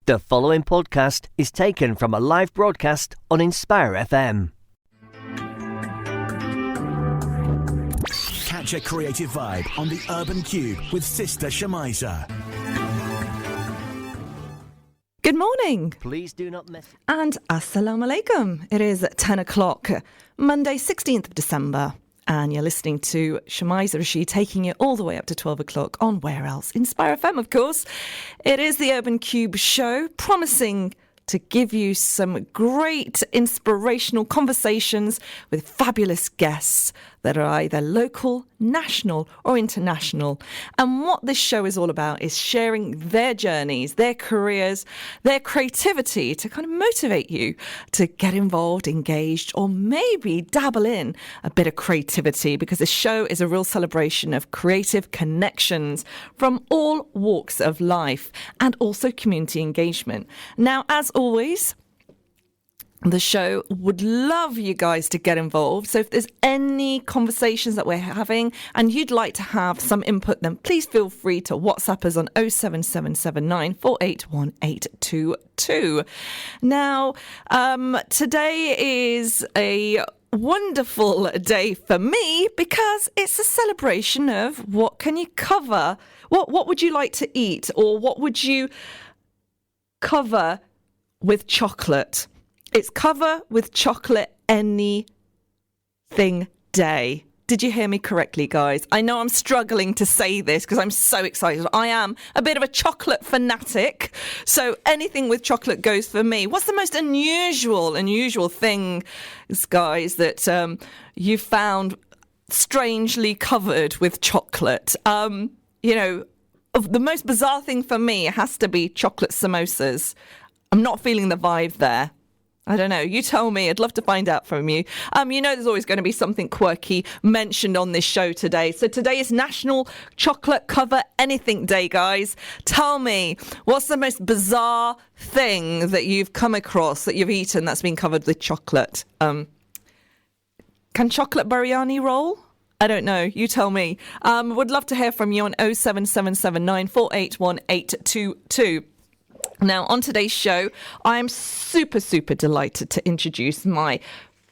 The following podcast is taken from a live broadcast on Inspire FM. Catch a creative vibe on the Urban Kube with Sister Shamiza. Good morning. Please do not miss. And Assalamu alaikum. It is 10 o'clock, Monday, 16th of December. And you're listening to Shamiza Rashid taking it all the way up to 12 o'clock on where else? Inspire FM, of course. It is the Urban Kube show, promising to give you some great inspirational conversations with fabulous guests that are either local, national or international. And what this show is all about is sharing their journeys, their careers, their creativity to kind of motivate you to get involved, engaged, or maybe dabble in a bit of creativity, because this show is a real celebration of creative connections from all walks of life and also community engagement. Now, as always, the show would love you guys to get involved. So if there's any conversations that we're having and you'd like to have some input, then please feel free to WhatsApp us on 07779 481822. Now, today is a wonderful day for me because it's a celebration of what can you cover? What would you like to eat, or what would you cover with chocolate? It's cover with chocolate anything day. Did you hear me correctly, guys? I know I'm struggling to say this because I'm so excited. I am a bit of a chocolate fanatic, so anything with chocolate goes for me. What's the most unusual thing, guys, that you found strangely covered with chocolate? The most bizarre thing for me has to be chocolate samosas. I'm not feeling the vibe there. I don't know. You tell me. I'd love to find out from you. There's always going to be something quirky mentioned on this show today. So today is National Chocolate Cover Anything Day, guys. Tell me, what's the most bizarre thing that you've come across, that you've eaten, that's been covered with chocolate? Can chocolate biryani roll? I don't know. You tell me. Would love to hear from you on 07779 481822. Now, on today's show, I am super delighted to introduce my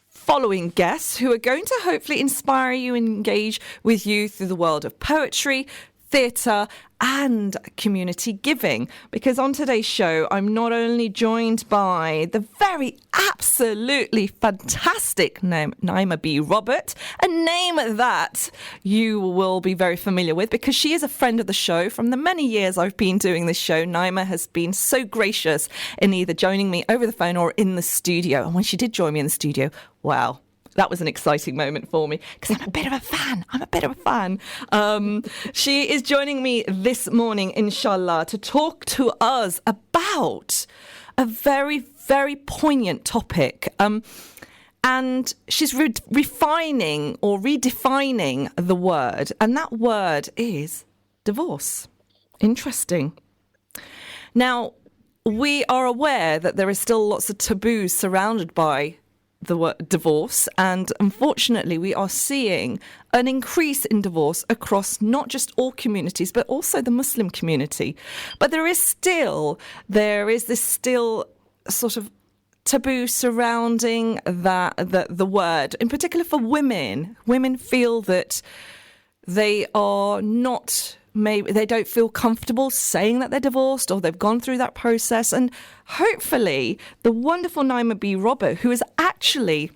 following guests who are going to hopefully inspire you and engage with you through the world of poetry, theatre and community giving. Because on today's show, I'm not only joined by the very absolutely fantastic Naima B Robert, a name that you will be very familiar with because she is a friend of the show. From the many years I've been doing this show, Naima has been so gracious in either joining me over the phone or in the studio. And when she did join me in the studio, wow, that was an exciting moment for me because I'm a bit of a fan. She is joining me this morning, inshallah, to talk to us about a very, very poignant topic. And she's refining or redefining the word. And that word is divorce. Interesting. Now, we are aware that there is still lots of taboos surrounded by the word divorce, and unfortunately we are seeing an increase in divorce across not just all communities but also the Muslim community. But there is this sort of taboo surrounding the word, in particular for women. Women feel that they are not, maybe they don't feel comfortable saying that they're divorced or they've gone through that process. And hopefully the wonderful Naima B Robert, who is actually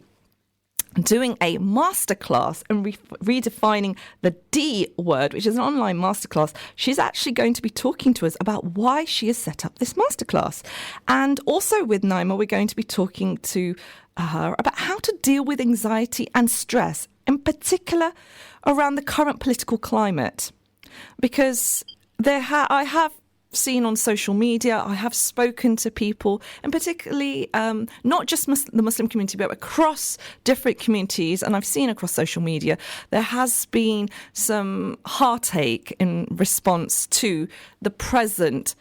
doing a masterclass and redefining the D word, which is an online masterclass, she's actually going to be talking to us about why she has set up this masterclass. And also with Naima, we're going to be talking to her about how to deal with anxiety and stress, in particular around the current political climate. Because I have seen on social media, I have spoken to people, and particularly not just the Muslim community, but across different communities, and I've seen across social media, there has been some heartache in response to the present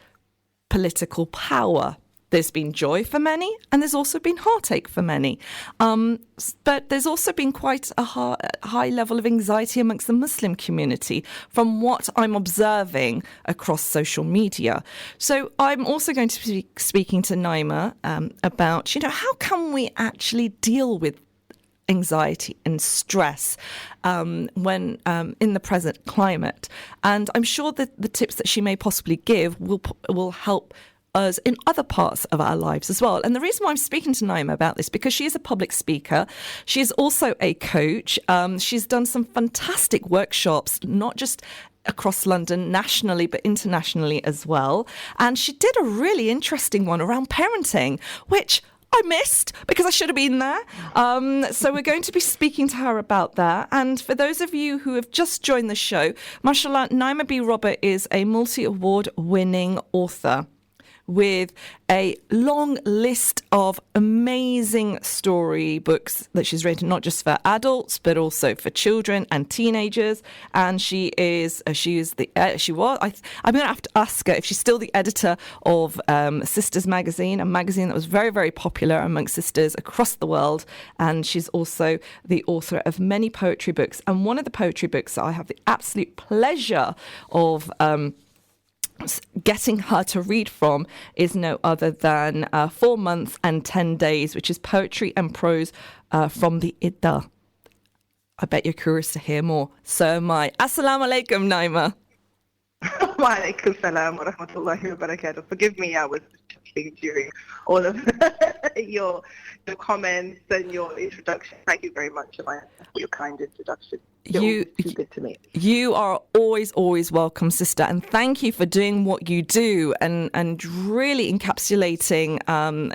political power There's been joy for many, and there's also been heartache for many. But there's also been quite a high level of anxiety amongst the Muslim community from what I'm observing across social media. So I'm also going to be speaking to Naima about, how can we actually deal with anxiety and stress when in the present climate. And I'm sure that the tips that she may possibly give will help us in other parts of our lives as well. And the reason why I'm speaking to Naima about this, because she is a public speaker. She is also a coach. She's done some fantastic workshops, not just across London, nationally, but internationally as well. And she did a really interesting one around parenting, which I missed because I should have been there. So we're going to be speaking to her about that. And for those of you who have just joined the show, mashallah, Naima B Robert is a multi-award winning author with a long list of amazing story books that she's written, not just for adults, but also for children and teenagers. And I'm going to have to ask her if she's still the editor of Sisters Magazine, a magazine that was very, very popular amongst sisters across the world. And she's also the author of many poetry books. And one of the poetry books that I have the absolute pleasure of getting her to read from is no other than 4 months and 10 days, which is poetry and prose from the Idda. I bet you're curious to hear more. So am I. Assalamu alaikum, Naima. Wa alaikum salam wa rahmatullahi wa barakatuh. Forgive me, I was chuckling during all of your comments and your introduction. Thank you very much, Amaya, for your kind introduction. Too good to me. You are always welcome, sister, and thank you for doing what you do and really encapsulating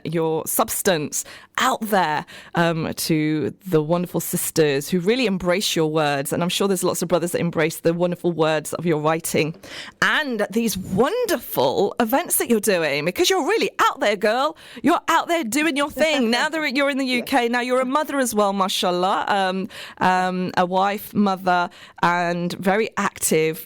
your substance out there to the wonderful sisters who really embrace your words. And I'm sure there's lots of brothers that embrace the wonderful words of your writing and these wonderful events that you're doing, because you're really out there, girl. You're out there doing your thing. Now that you're in the UK, now you're a mother as well, mashallah, a wife, mother, and very active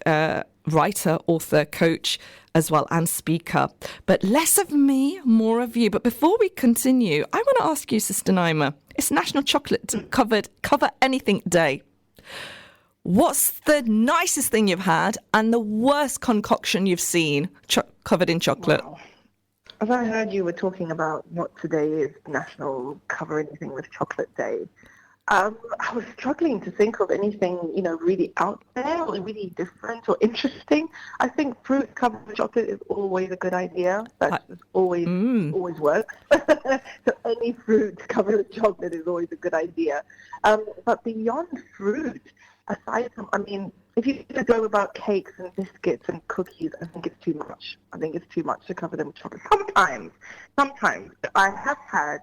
writer, author, coach as well, and speaker. But less of me, more of you. But before we continue, I want to ask you, Sister Naima, it's National Chocolate Cover Anything Day. What's the nicest thing you've had and the worst concoction you've seen covered in chocolate? Wow. As I heard you were talking about what today is National Cover Anything with Chocolate Day, I was struggling to think of anything, really out there or really different or interesting. I think fruit covered with chocolate is always a good idea. That just always works. So any fruit covered with chocolate is always a good idea. But beyond fruit, aside from, if you go about cakes and biscuits and cookies, I think it's too much. I think it's too much to cover them with chocolate. Sometimes I have had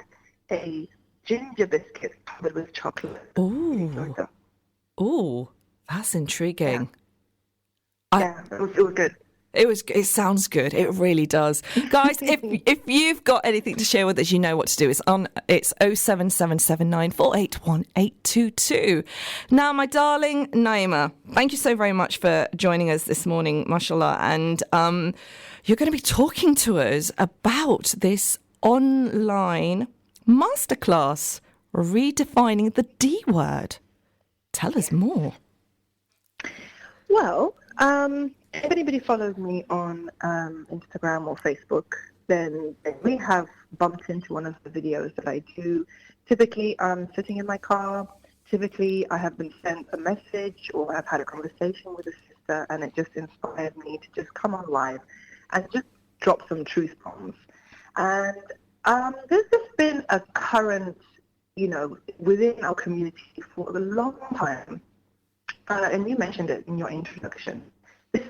a ginger biscuit covered with chocolate. Ooh, that's intriguing. Yeah, it was good. It sounds good. It really does. Guys, if you've got anything to share with us, you know what to do. It's 07779481822. Now, my darling Naima, thank you so very much for joining us this morning, mashallah. And you're going to be talking to us about this online masterclass, Redefining the D word. Tell us more. Well, if anybody follows me on Instagram or Facebook, then they may have bumped into one of the videos that I do. Typically, I'm sitting in my car. Typically, I have been sent a message or I've had a conversation with a sister, and it just inspired me to just come on live and just drop some truth bombs. And this has been a current, within our community for a long time. And you mentioned it in your introduction, this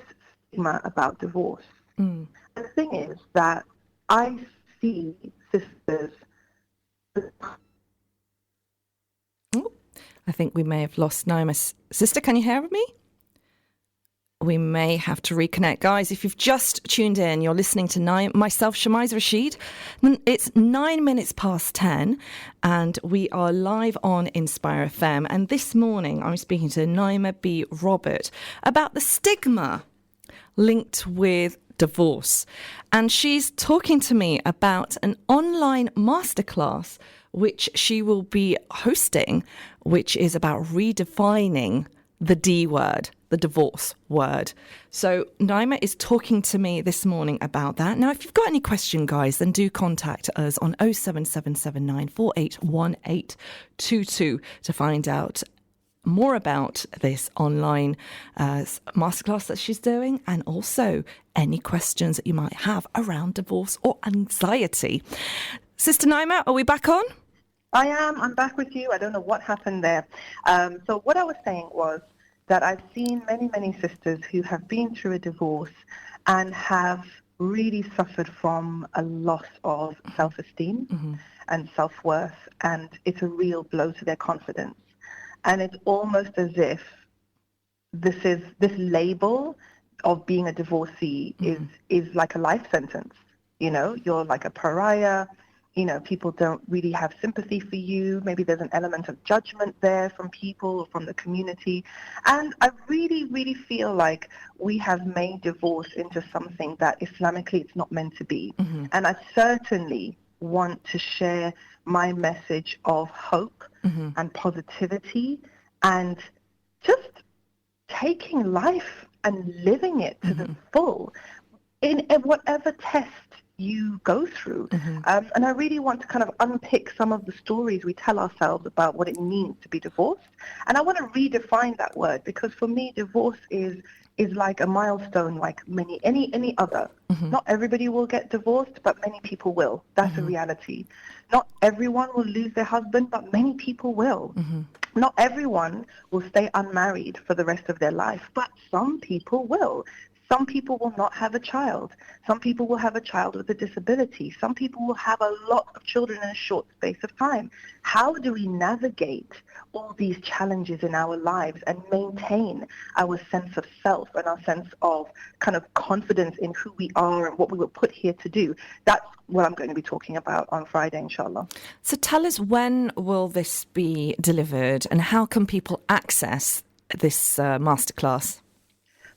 stigma about divorce. And the thing is that I see sisters. I think we may have lost Naima's sister. Can you hear me? We may have to reconnect. Guys, if you've just tuned in, you're listening to myself, Shamaiz Rashid. It's 10:09, and we are live on Inspire FM. And this morning, I'm speaking to Naima B Robert about the stigma linked with divorce. And she's talking to me about an online masterclass which she will be hosting, which is about redefining the D word, the divorce word. So Naima is talking to me this morning about that. Now, if you've got any question, guys, then do contact us on 07779481822 to find out more about this online masterclass that she's doing, and also any questions that you might have around divorce or anxiety. Sister Naima, are we back on? I am. I'm back with you. I don't know what happened there. So what I was saying was that I've seen many, many sisters who have been through a divorce and have really suffered from a loss of self-esteem and self-worth, and it's a real blow to their confidence. And it's almost as if this label of being a divorcee is like a life sentence. You know, you're like a pariah. You know, people don't really have sympathy for you. Maybe there's an element of judgment there from people or from the community. And I really, really feel like we have made divorce into something that Islamically it's not meant to be. And I certainly want to share my message of hope and positivity and just taking life and living it to the full in whatever test you go through. And I really want to kind of unpick some of the stories we tell ourselves about what it means to be divorced. And I want to redefine that word, because for me, divorce is like a milestone, like any other. Not everybody will get divorced, but many people will. That's a reality. Not everyone will lose their husband, but many people will. Not everyone will stay unmarried for the rest of their life, but some people will. Some people will not have a child. Some people will have a child with a disability. Some people will have a lot of children in a short space of time. How do we navigate all these challenges in our lives and maintain our sense of self and our sense of kind of confidence in who we are and what we were put here to do? That's what I'm going to be talking about on Friday, inshallah. So tell us, when will this be delivered and how can people access this masterclass?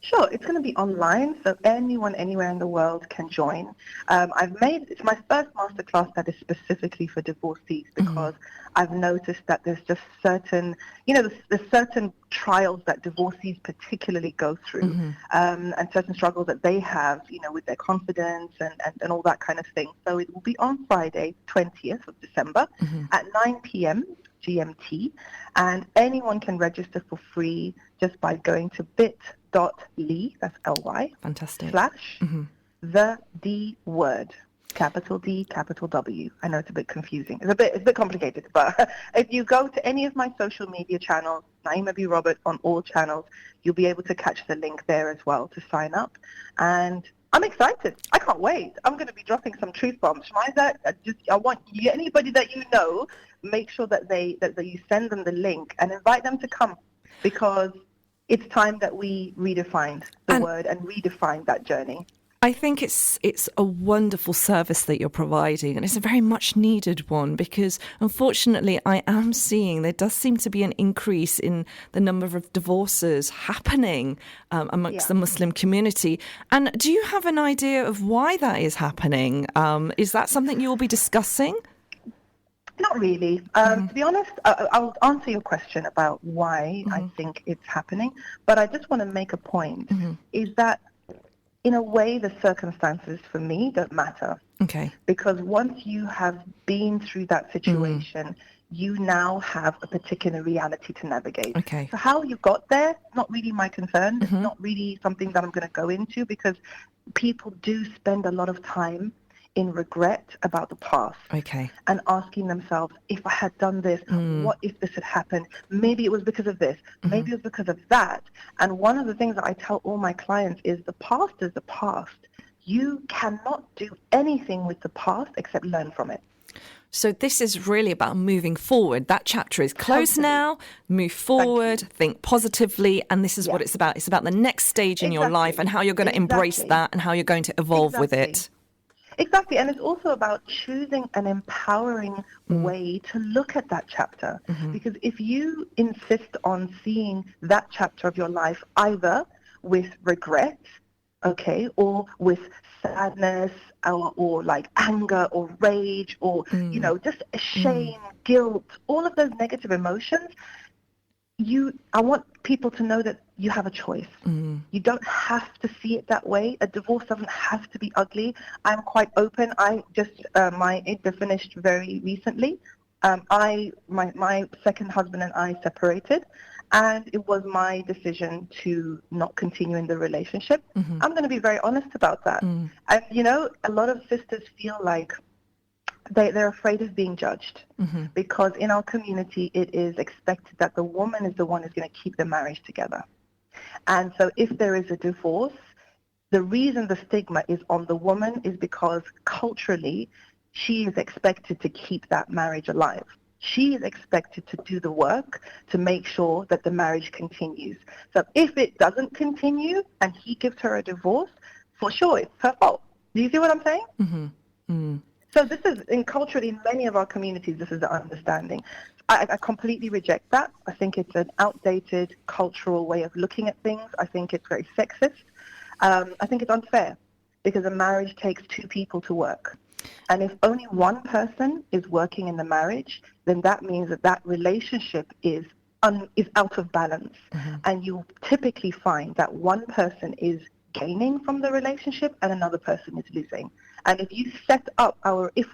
Sure, it's going to be online, so anyone anywhere in the world can join. It's my first masterclass that is specifically for divorcees, because I've noticed that there's just certain, there's certain trials that divorcees particularly go through, and certain struggles that they have, with their confidence and all that kind of thing. So it will be on Friday, 20th of December at 9 p.m. GMT, and anyone can register for free just by going to bit.ly, that's L-Y, fantastic, / the D word, capital D, capital W. I know it's a bit confusing. It's a bit complicated, but if you go to any of my social media channels, Naima B Robert on all channels, you'll be able to catch the link there as well to sign up. And I'm excited. I can't wait. I'm going to be dropping some truth bombs. I want anybody that you know, make sure that you send them the link and invite them to come, because it's time that we redefined the word and redefined that journey. I think it's a wonderful service that you're providing, and it's a very much needed one, because unfortunately I am seeing there does seem to be an increase in the number of divorces happening amongst the Muslim community. And do you have an idea of why that is happening? Is that something you'll be discussing? Not really. To be honest, I'll answer your question about why I think it's happening, but I just want to make a point, is that in a way the circumstances for me don't matter. Okay. Because once you have been through that situation, you now have a particular reality to navigate. Okay. So how you got there, not really my concern. It's not really something that I'm going to go into, because people do spend a lot of time in regret about the past, and asking themselves, if I had done this, what if this had happened? Maybe it was because of this, maybe it was because of that. And one of the things that I tell all my clients is the past is the past. You cannot do anything with the past except learn from it. So this is really about moving forward. That chapter is closed now. Move forward, think positively, and this is what it's about. It's about the next stage in your life and how you're going to embrace that and how you're going to evolve with it. Exactly, and it's also about choosing an empowering way to look at that chapter. Because if you insist on seeing that chapter of your life either with regret, okay, or with sadness, or like anger or rage, or just shame, guilt, all of those negative emotions, I want people to know that you have a choice. You don't have to see it that way. A divorce doesn't have to be ugly. I'm quite open. I just my IDDA finished very recently. My second husband and I separated, and it was my decision to not continue in the relationship. I'm going to be very honest about that. And a lot of sisters feel like they're afraid of being judged, because in our community it is expected that the woman is the one who's going to keep the marriage together. And so if there is a divorce, the reason the stigma is on the woman is because culturally she is expected to keep that marriage alive. She is expected to do the work to make sure that the marriage continues. So if it doesn't continue and he gives her a divorce, for sure it's her fault. Do you see what I'm saying? So this is, culturally, in many of our communities, this is the understanding. I completely reject that. I think it's an outdated cultural way of looking at things. I think it's very sexist. I think it's unfair, because a marriage takes two people to work. And if only one person is working in the marriage, then that means that relationship is out of balance. And you typically find that one person is gaining from the relationship and another person is losing. And if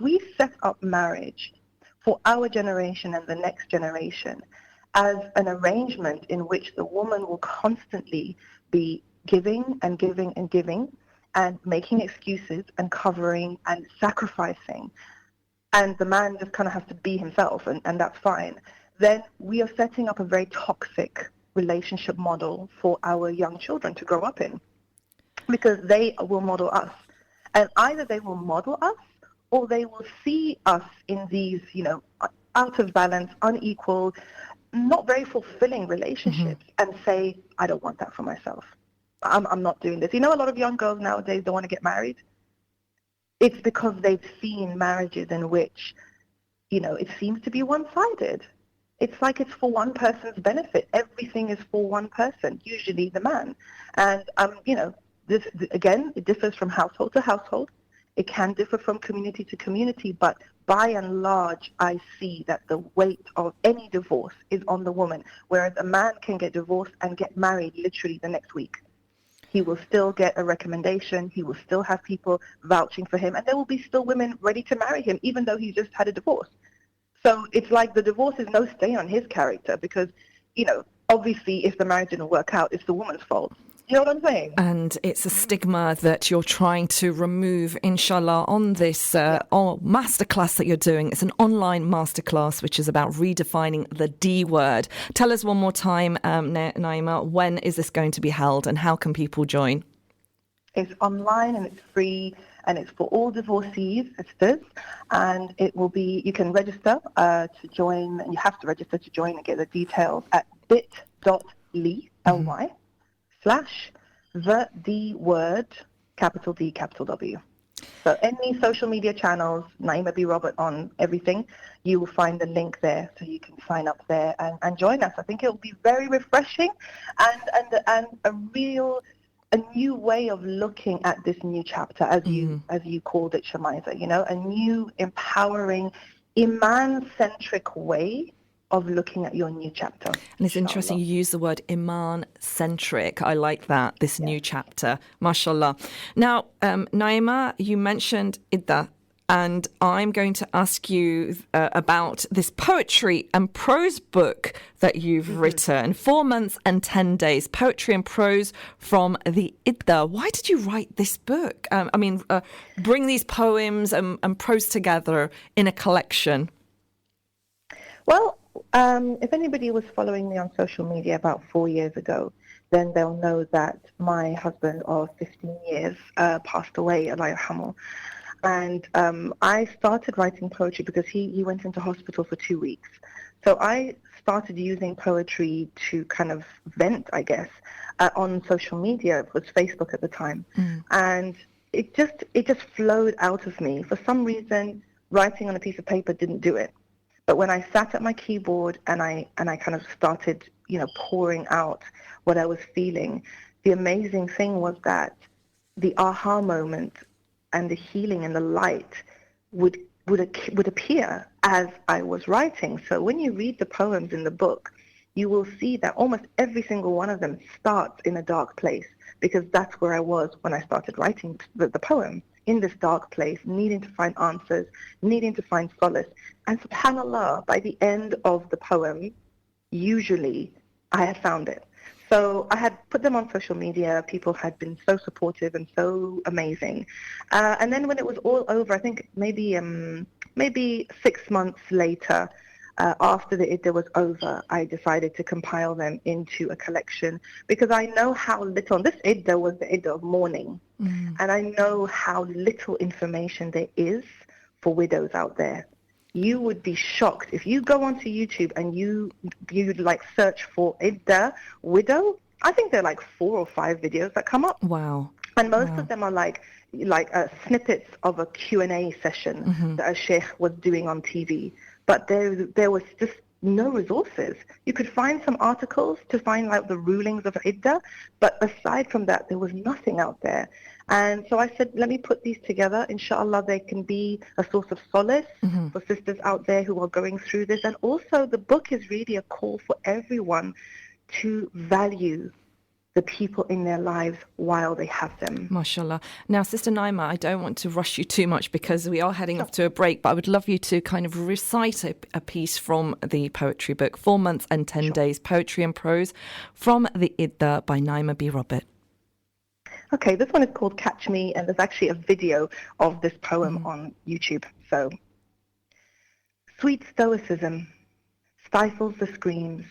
we set up marriage for our generation and the next generation as an arrangement in which the woman will constantly be giving and giving and giving and making excuses and covering and sacrificing, and the man just kind of has to be himself, and that's fine, then we are setting up a very toxic relationship model for our young children to grow up in, because they will model us. And either they will model us, or they will see us in these, out of balance, unequal, not very fulfilling relationships, and say, I don't want that for myself. I'm not doing this. A lot of young girls nowadays don't want to get married. It's because they've seen marriages in which, it seems to be one-sided. It's like it's for one person's benefit. Everything is for one person, usually the man. And, this, again, it differs from household to household. It can differ from community to community, but by and large, I see that the weight of any divorce is on the woman, whereas a man can get divorced and get married literally the next week. He will still get a recommendation. He will still have people vouching for him, and there will be still women ready to marry him, even though he just had a divorce. So it's like the divorce is no stain on his character, because, obviously if the marriage didn't work out, it's the woman's fault. You know what I'm saying? And it's a stigma that you're trying to remove, inshallah, on this masterclass that you're doing. It's an online masterclass which is about redefining the D word. Tell us one more time, Naima, when is this going to be held and how can people join? It's online and it's free, and it's for all divorcees, sisters, and it will be, you can register to join, and you have to register to join and get the details at bit.ly, /the D word, capital D, capital W. So any social media channels, Naima B Robert on everything, you will find the link there, so you can sign up there and join us. I think it will be very refreshing and a new way of looking at this new chapter, as you called it, Shamiza, a new empowering, Iman-centric way of looking at your new chapter. And it's interesting you use the word Iman-centric. I like that, this new chapter. MashaAllah. Now, Naima, you mentioned IDDA, and I'm going to ask you about this poetry and prose book that you've written, 4 months and 10 days, poetry and prose from the IDDA. Why did you write this book? Bring these poems and prose together in a collection. Well, if anybody was following me on social media about 4 years ago, then they'll know that my husband of 15 years passed away, Allah yarhamu. And I started writing poetry because he went into hospital for 2 weeks. So I started using poetry to kind of vent, I guess, on social media. It was Facebook at the time. And it just flowed out of me. For some reason, writing on a piece of paper didn't do it. But when I sat at my keyboard and I kind of started, pouring out what I was feeling, the amazing thing was that the aha moment and the healing and the light would appear as I was writing. So when you read the poems in the book, you will see that almost every single one of them starts in a dark place, because that's where I was when I started writing the poem, in this dark place, needing to find answers, needing to find solace. And subhanAllah, by the end of the poem, usually I had found it. So I had put them on social media. People had been so supportive and so amazing. And then when it was all over, I think maybe 6 months later, after the Iddah was over, I decided to compile them into a collection, because I know how little, and this Iddah was the Iddah of mourning, and I know how little information there is for widows out there. You would be shocked if you go onto YouTube and you like search for Iddah widow. I think there are like 4 or 5 videos that come up. Wow. And most of them are like snippets of a Q&A session that a sheikh was doing on TV. But there was just no resources. You could find some articles to find like the rulings of Iddah, but aside from that, there was nothing out there. And so I said, let me put these together. Inshallah, they can be a source of solace for sisters out there who are going through this. And also the book is really a call for everyone to value the people in their lives while they have them. MashaAllah. Now, Sister Naima, I don't want to rush you too much because we are heading off to a break, but I would love you to kind of recite a piece from the poetry book, 4 months and 10 days, Poetry and Prose from the Iddah by Naima B Robert. Okay, this one is called Catch Me, and there's actually a video of this poem on YouTube. So, sweet stoicism stifles the screams,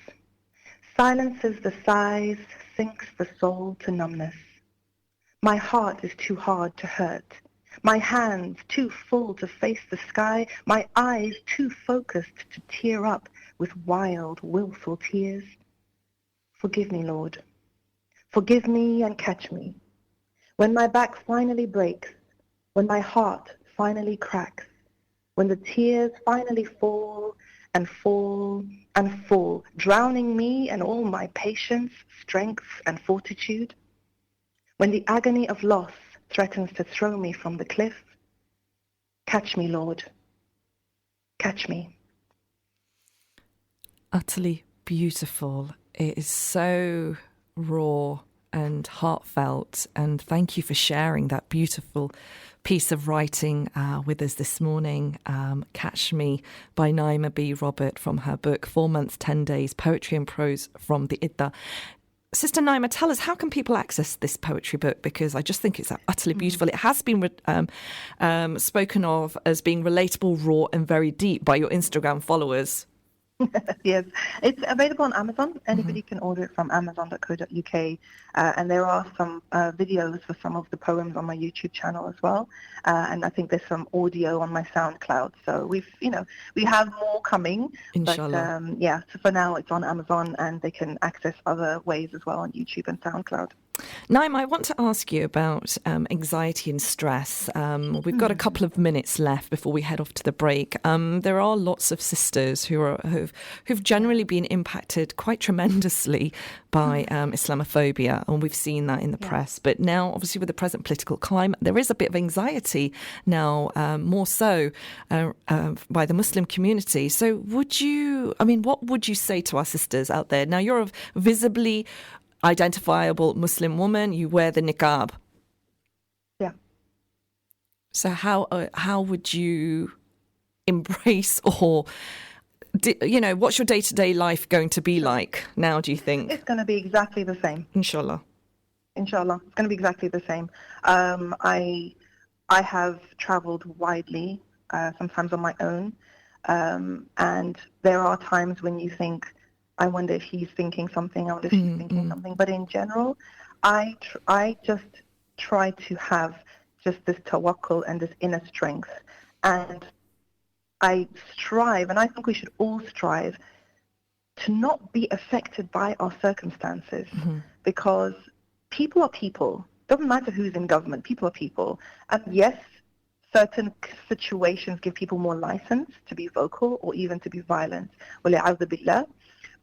silences the sighs, sinks the soul to numbness. My heart is too hard to hurt, my hands too full to face the sky, my eyes too focused to tear up with wild, willful tears. Forgive me, Lord. Forgive me and catch me. When my back finally breaks, when my heart finally cracks, when the tears finally fall and fall and fall, drowning me and all my patience, strength and fortitude, when the agony of loss threatens to throw me from the cliff, catch me, Lord, catch me. Utterly beautiful. It is so raw and heartfelt, and thank you for sharing that beautiful piece of writing with us this morning. Catch Me by Naima B Robert from her book 4 months 10 days, Poetry and Prose from the Iddah. Sister Naima, tell us, how can people access this poetry book? Because I just think it's utterly beautiful. It has been spoken of as being relatable, raw and very deep by your Instagram followers. Yes, it's available on Amazon. Anybody can order it from amazon.co.uk, and there are some videos for some of the poems on my YouTube channel as well, and I think there's some audio on my SoundCloud. So we have more coming. Inshallah. But so for now it's on Amazon, and they can access other ways as well on YouTube and SoundCloud. Naima, I want to ask you about anxiety and stress. We've got a couple of minutes left before we head off to the break. There are lots of sisters who've generally been impacted quite tremendously by Islamophobia, and we've seen that in the press. But now, obviously, with the present political climate, there is a bit of anxiety now, more so by the Muslim community. So what would you say to our sisters out there? Now, you're a visibly identifiable Muslim woman, you wear the niqab. Yeah. So how would you embrace, or what's your day-to-day life going to be like now, do you think? It's going to be exactly the same. Inshallah, it's going to be exactly the same. I have traveled widely, sometimes on my own, and there are times when you think, I wonder if he's thinking something, I wonder if she's thinking something. But in general, I just try to have just this tawakkul and this inner strength. And I strive, and I think we should all strive, to not be affected by our circumstances. Because people are people. Doesn't matter who's in government, people are people. And yes, certain situations give people more license to be vocal or even to be violent. Wali'adhu billah.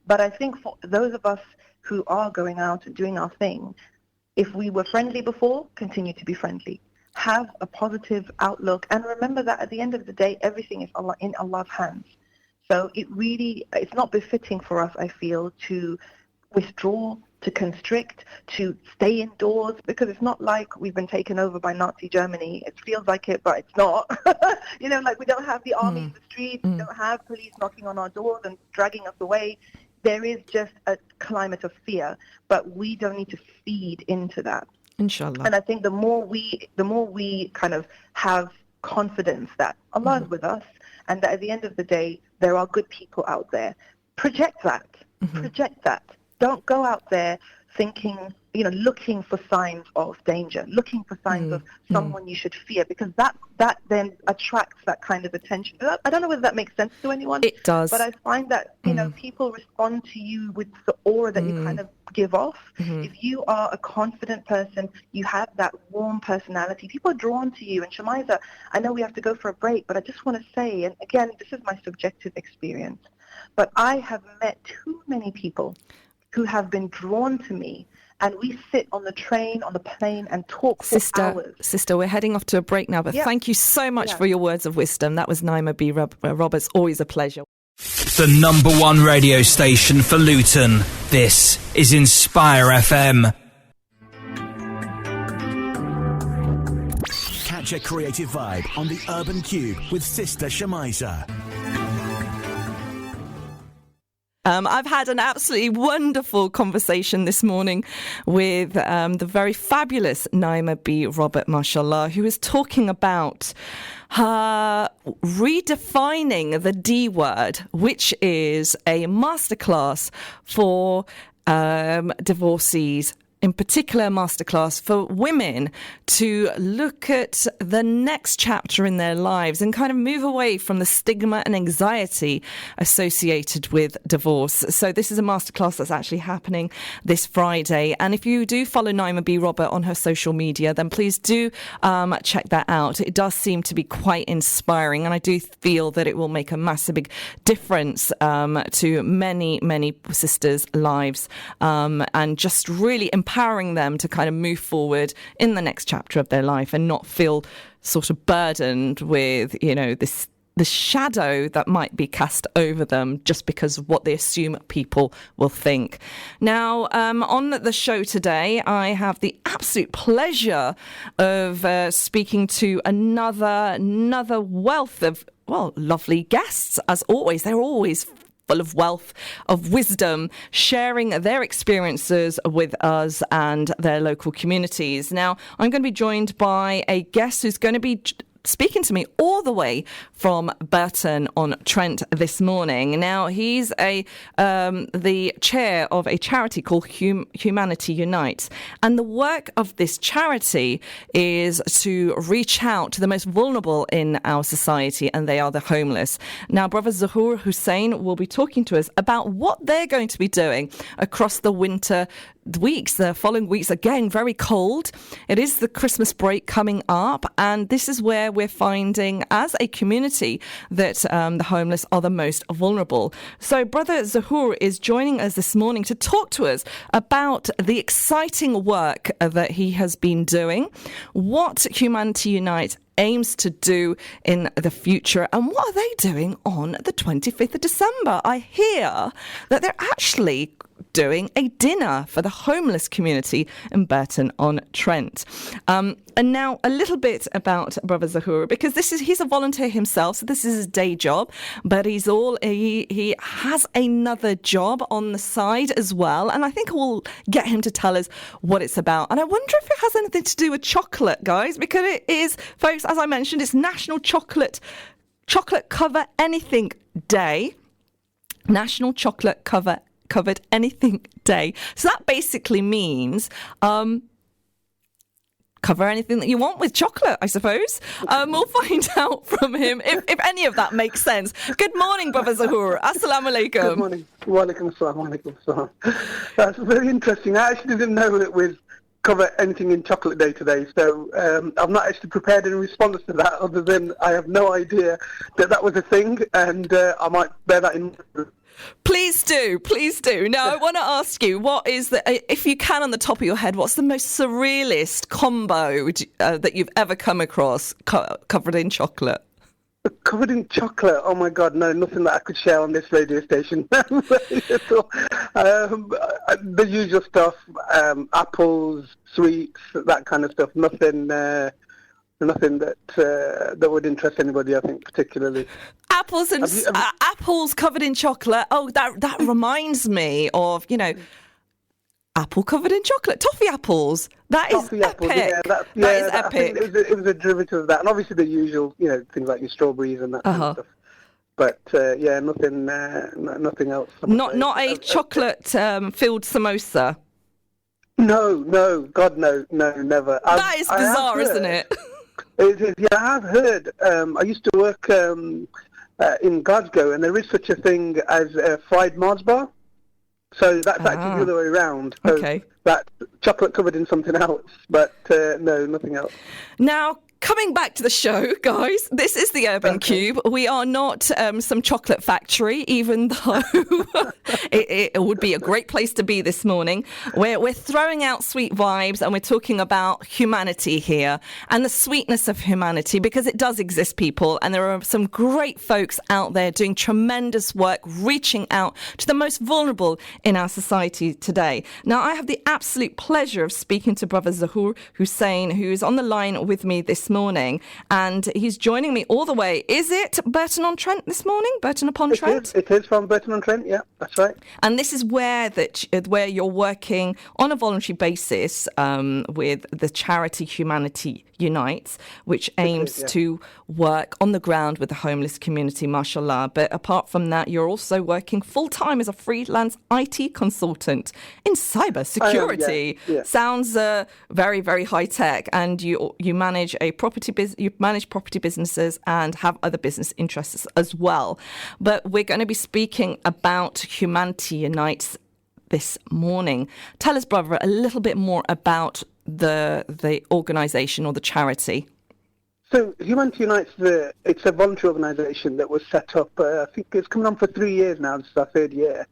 But I think for those of us who are going out and doing our thing, If we were friendly before, continue to be friendly. Have a positive outlook, and remember that at the end of the day, everything is in Allah's hands. So it's not befitting for us, I feel, to withdraw, to constrict, to stay indoors, because it's not like we've been taken over by Nazi Germany. It feels like it, but it's not. Like we don't have the army in the streets, we don't have police knocking on our doors and dragging us away. There is just a climate of fear, but we don't need to feed into that. Inshallah. And I think the more we kind of have confidence that Allah is with us, and that at the end of the day, there are good people out there, project that. Project that. Don't go out there thinking, looking for signs of danger, looking for signs of someone you should fear, because that then attracts that kind of attention. I don't know whether that makes sense to anyone. It does. But I find that, people respond to you with the aura that you kind of give off. If you are a confident person, you have that warm personality, people are drawn to you. And Shamiza, I know we have to go for a break, but I just want to say, and again, this is my subjective experience, but I have met too many people who have been drawn to me, and we sit on the train, on the plane, and talk for hours. Sister, we're heading off to a break now, but thank you so much for your words of wisdom. That was Naima B Roberts. Always a pleasure. The number one radio station for Luton. This is Inspire FM. Catch a creative vibe on the Urban Kube with Sister Shamiza. I've had an absolutely wonderful conversation this morning with the very fabulous Naima B Robert, mashallah, who is talking about her redefining the D word, which is a masterclass for divorcees. In particular, a masterclass for women to look at the next chapter in their lives and kind of move away from the stigma and anxiety associated with divorce. So this is a masterclass that's actually happening this Friday. And if you do follow Naima B Robert on her social media, then please do check that out. It does seem to be quite inspiring, and I do feel that it will make a massive big difference to many, many sisters' lives, and just really empowering them to kind of move forward in the next chapter of their life and not feel sort of burdened with, the shadow that might be cast over them just because of what they assume people will think. Now, on the show today, I have the absolute pleasure of speaking to another wealth of, lovely guests. As always, they're always full of wealth of wisdom, sharing their experiences with us and their local communities. Now, I'm going to be joined by a guest who's going to be speaking to me all the way from Burton on Trent this morning. Now, he's the chair of a charity called Humanitarian. And the work of this charity is to reach out to the most vulnerable in our society, and they are the homeless. Now, Brother Zahoor Hussain will be talking to us about what they're going to be doing across the winter weeks, the following weeks. Again, very cold. It is the Christmas break coming up, and this is where we're finding as a community that the homeless are the most vulnerable. So Brother Zahoor is joining us this morning to talk to us about the exciting work that he has been doing, what Humanitarian aims to do in the future, and what are they doing on the 25th of December. I hear that they're actually doing a dinner for the homeless community in Burton on Trent. And now a little bit about Brother Zahoor, because he's a volunteer himself, so this is his day job, but he has another job on the side as well, and I think we'll get him to tell us what it's about. And I wonder if it has anything to do with chocolate, guys, because it is, folks, as I mentioned, it's National Chocolate Cover Anything Day. National Chocolate Covered Anything Day. So that basically means cover anything that you want with chocolate, I suppose. We'll find out from him if any of that makes sense. Good morning, Brother Zahoor. Assalamu alaikum. Good morning. Wa alaikum assalam. That's very interesting. I actually didn't know that with cover anything in Chocolate Day today, so I've not actually prepared any response to that, other than I have no idea that was a thing, and I might bear that in mind. Please do. Now, I want to ask you, what is if you can, on the top of your head, what's the most surrealist combo that you've ever come across covered in chocolate? Covered in chocolate? Oh my God, no, nothing that I could share on this radio station. The usual stuff, apples, sweets, that kind of stuff. Nothing that would interest anybody, I think, particularly. Apples and apples covered in chocolate. Oh, that reminds me of, apple covered in chocolate, toffee apples. That is epic. Apples, that is epic. It was a derivative of that, and obviously the usual, things like your strawberries and that kind of stuff. But nothing else. Not a chocolate filled samosa. No, God, no, never. That is bizarre, isn't it? It is, yeah, I have heard. I used to work in Glasgow, and there is such a thing as a fried Mars bar. So that's actually the other way around. So okay. That chocolate covered in something else, but no, nothing else. Now, coming back to the show, guys, this is the Urban Cube. We are not some chocolate factory, even though it would be a great place to be this morning. We're throwing out sweet vibes, and we're talking about humanity here and the sweetness of humanity, because it does exist, people, and there are some great folks out there doing tremendous work, reaching out to the most vulnerable in our society today. Now, I have the absolute pleasure of speaking to Brother Zahoor Hussain, who is on the line with me this morning, and he's joining me all the way. Is it Burton-on-Trent this morning? Burton-upon-Trent? It is from Burton-on-Trent, yeah, that's right. And this is where you're working on a voluntary basis with the charity Humanity Unites, which aims to work on the ground with the homeless community, mashallah. But apart from that, you're also working full-time as a freelance IT consultant in cyber security. Yeah. Sounds very, very high-tech, and you manage property businesses and have other business interests as well. But we're going to be speaking about Humanity Unites this morning. Tell us, brother, a little bit more about the organisation or the charity. So Humanity Unites, it's a voluntary organisation that was set up, I think it's coming on for 3 years now, this is our third year,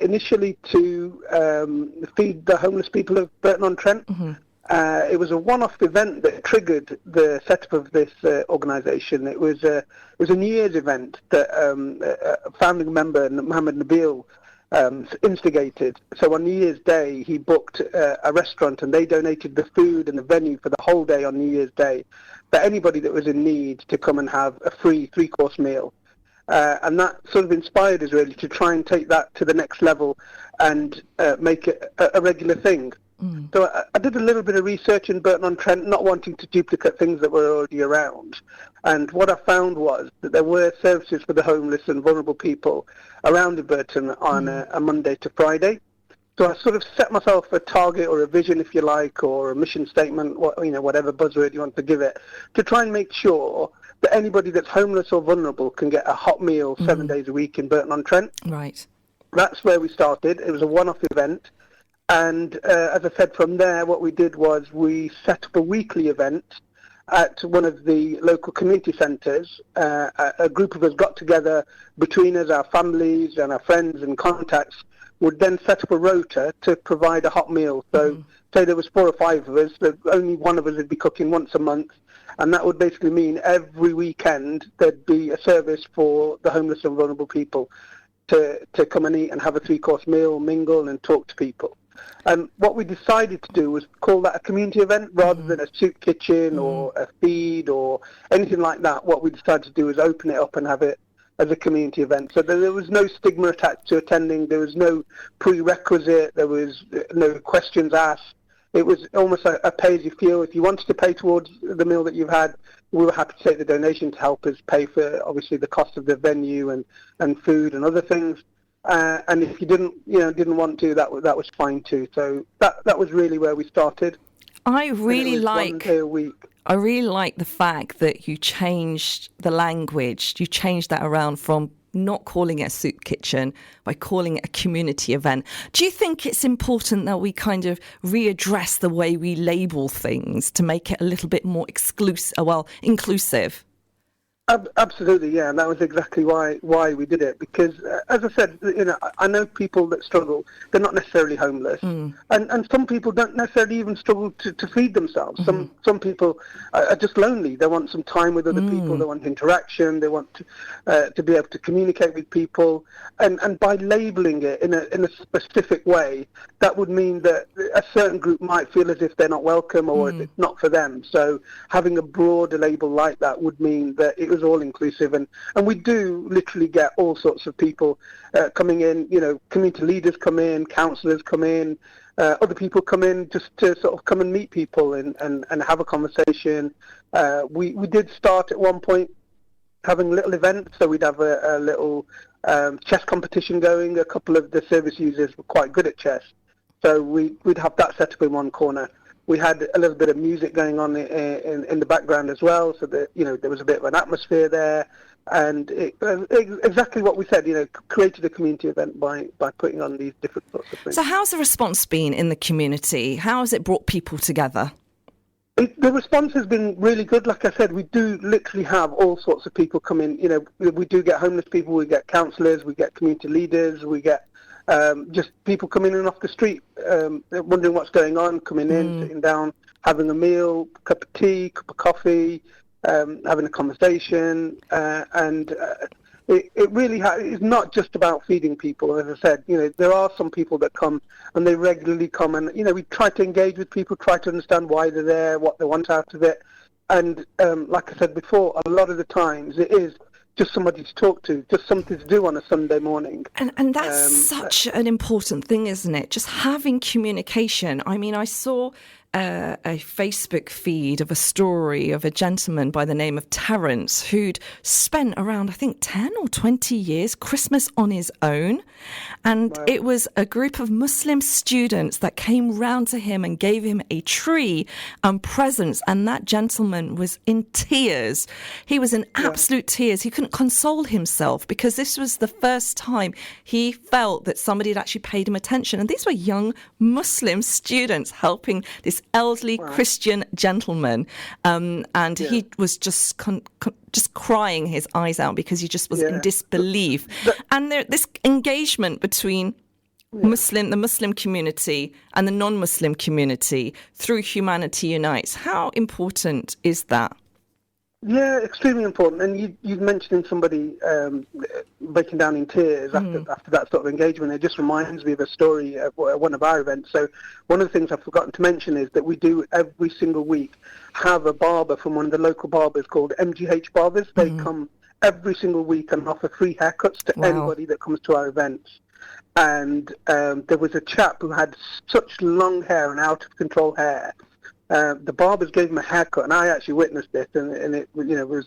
initially to feed the homeless people of Burton-on-Trent. Mm-hmm. It was a one-off event that triggered the setup of this organisation. It was a New Year's event that a founding member, Mohammed Nabil, instigated. So on New Year's Day, he booked a restaurant, and they donated the food and the venue for the whole day on New Year's Day for anybody that was in need to come and have a free 3-course meal. And that sort of inspired us really to try and take that to the next level and make it a regular thing. Mm. So I did a little bit of research in Burton-on-Trent, not wanting to duplicate things that were already around. And what I found was that there were services for the homeless and vulnerable people around in Burton on a Monday to Friday. So I sort of set myself a target or a vision, if you like, or a mission statement, whatever buzzword you want to give it, to try and make sure that anybody that's homeless or vulnerable can get a hot meal 7 days a week in Burton-on-Trent. Right. That's where we started. It was a one-off event. And as I said, from there, what we did was we set up a weekly event at one of the local community centres. A group of us got together between us, our families and our friends and contacts, would then set up a rota to provide a hot meal. So say there was 4 or 5 of us, only one of us would be cooking once a month. And that would basically mean every weekend there'd be a service for the homeless and vulnerable people to come and eat and have a 3-course meal, mingle and talk to people. And what we decided to do was call that a community event rather than a soup kitchen or a feed or anything like that. What we decided to do was open it up and have it as a community event. So there was no stigma attached to attending. There was no prerequisite. There was no questions asked. It was almost a pay-as-you-feel. If you wanted to pay towards the meal that you've had, we were happy to take the donation to help us pay for, obviously, the cost of the venue and food and other things. And if you didn't want to, that was fine too. So that was really where we started. I really like 1 day a week. I really like the fact that you changed the language. You changed that around from not calling it a soup kitchen, by calling it a community event. Do you think it's important that we kind of readdress the way we label things to make it a little bit more inclusive? Absolutely, yeah, and that was exactly why we did it. Because, as I said, I know people that struggle. They're not necessarily homeless, and some people don't necessarily even struggle to feed themselves. Some people are just lonely. They want some time with other people. They want interaction. They want to be able to communicate with people. And by labelling it in a specific way, that would mean that a certain group might feel as if they're not welcome or it's not for them. So having a broader label like that would mean that it was all inclusive, and we do literally get all sorts of people coming in. Community leaders come in, councillors come in, other people come in just to sort of come and meet people and have a conversation. We did start at one point having little events, so we'd have a little chess competition going. A couple of the service users were quite good at chess, so we'd have that set up in one corner. We had a little bit of music going on in the background as well, so that there was a bit of an atmosphere there, and exactly what we said. Created a community event by putting on these different sorts of things. So, how's the response been in the community? How has it brought people together? The response has been really good. Like I said, we do literally have all sorts of people come in. We do get homeless people, we get counsellors, we get community leaders, we get just people coming in off the street, wondering what's going on, coming in, sitting down, having a meal, cup of tea, cup of coffee, having a conversation, and it really is not just about feeding people. As I said, there are some people that come and they regularly come, and we try to engage with people, try to understand why they're there, what they want out of it, and like I said before, a lot of the times it is just somebody to talk to, just something to do on a Sunday morning. And that's such an important thing, isn't it? Just having communication. I mean, I saw a Facebook feed of a story of a gentleman by the name of Trent who'd spent around, I think, 10 or 20 years Christmas on his own. And it was a group of Muslim students that came round to him and gave him a tree and presents. And that gentleman was in tears. He was in absolute tears. He couldn't console himself because this was the first time he felt that somebody had actually paid him attention. And these were young Muslim students helping this elderly Christian gentleman, and he was just crying his eyes out because he just was in disbelief. And this engagement between the Muslim community and the non-Muslim community through Humanity Unites, how important is that? Yeah, extremely important. And you've mentioned somebody breaking down in tears after that sort of engagement. It just reminds me of a story at one of our events. So one of the things I've forgotten to mention is that we do every single week have a barber from one of the local barbers called MGH Barbers. They come every single week and offer free haircuts to anybody that comes to our events. And there was a chap who had such long hair and out of control hair. The barbers gave him a haircut, and I actually witnessed it, and it was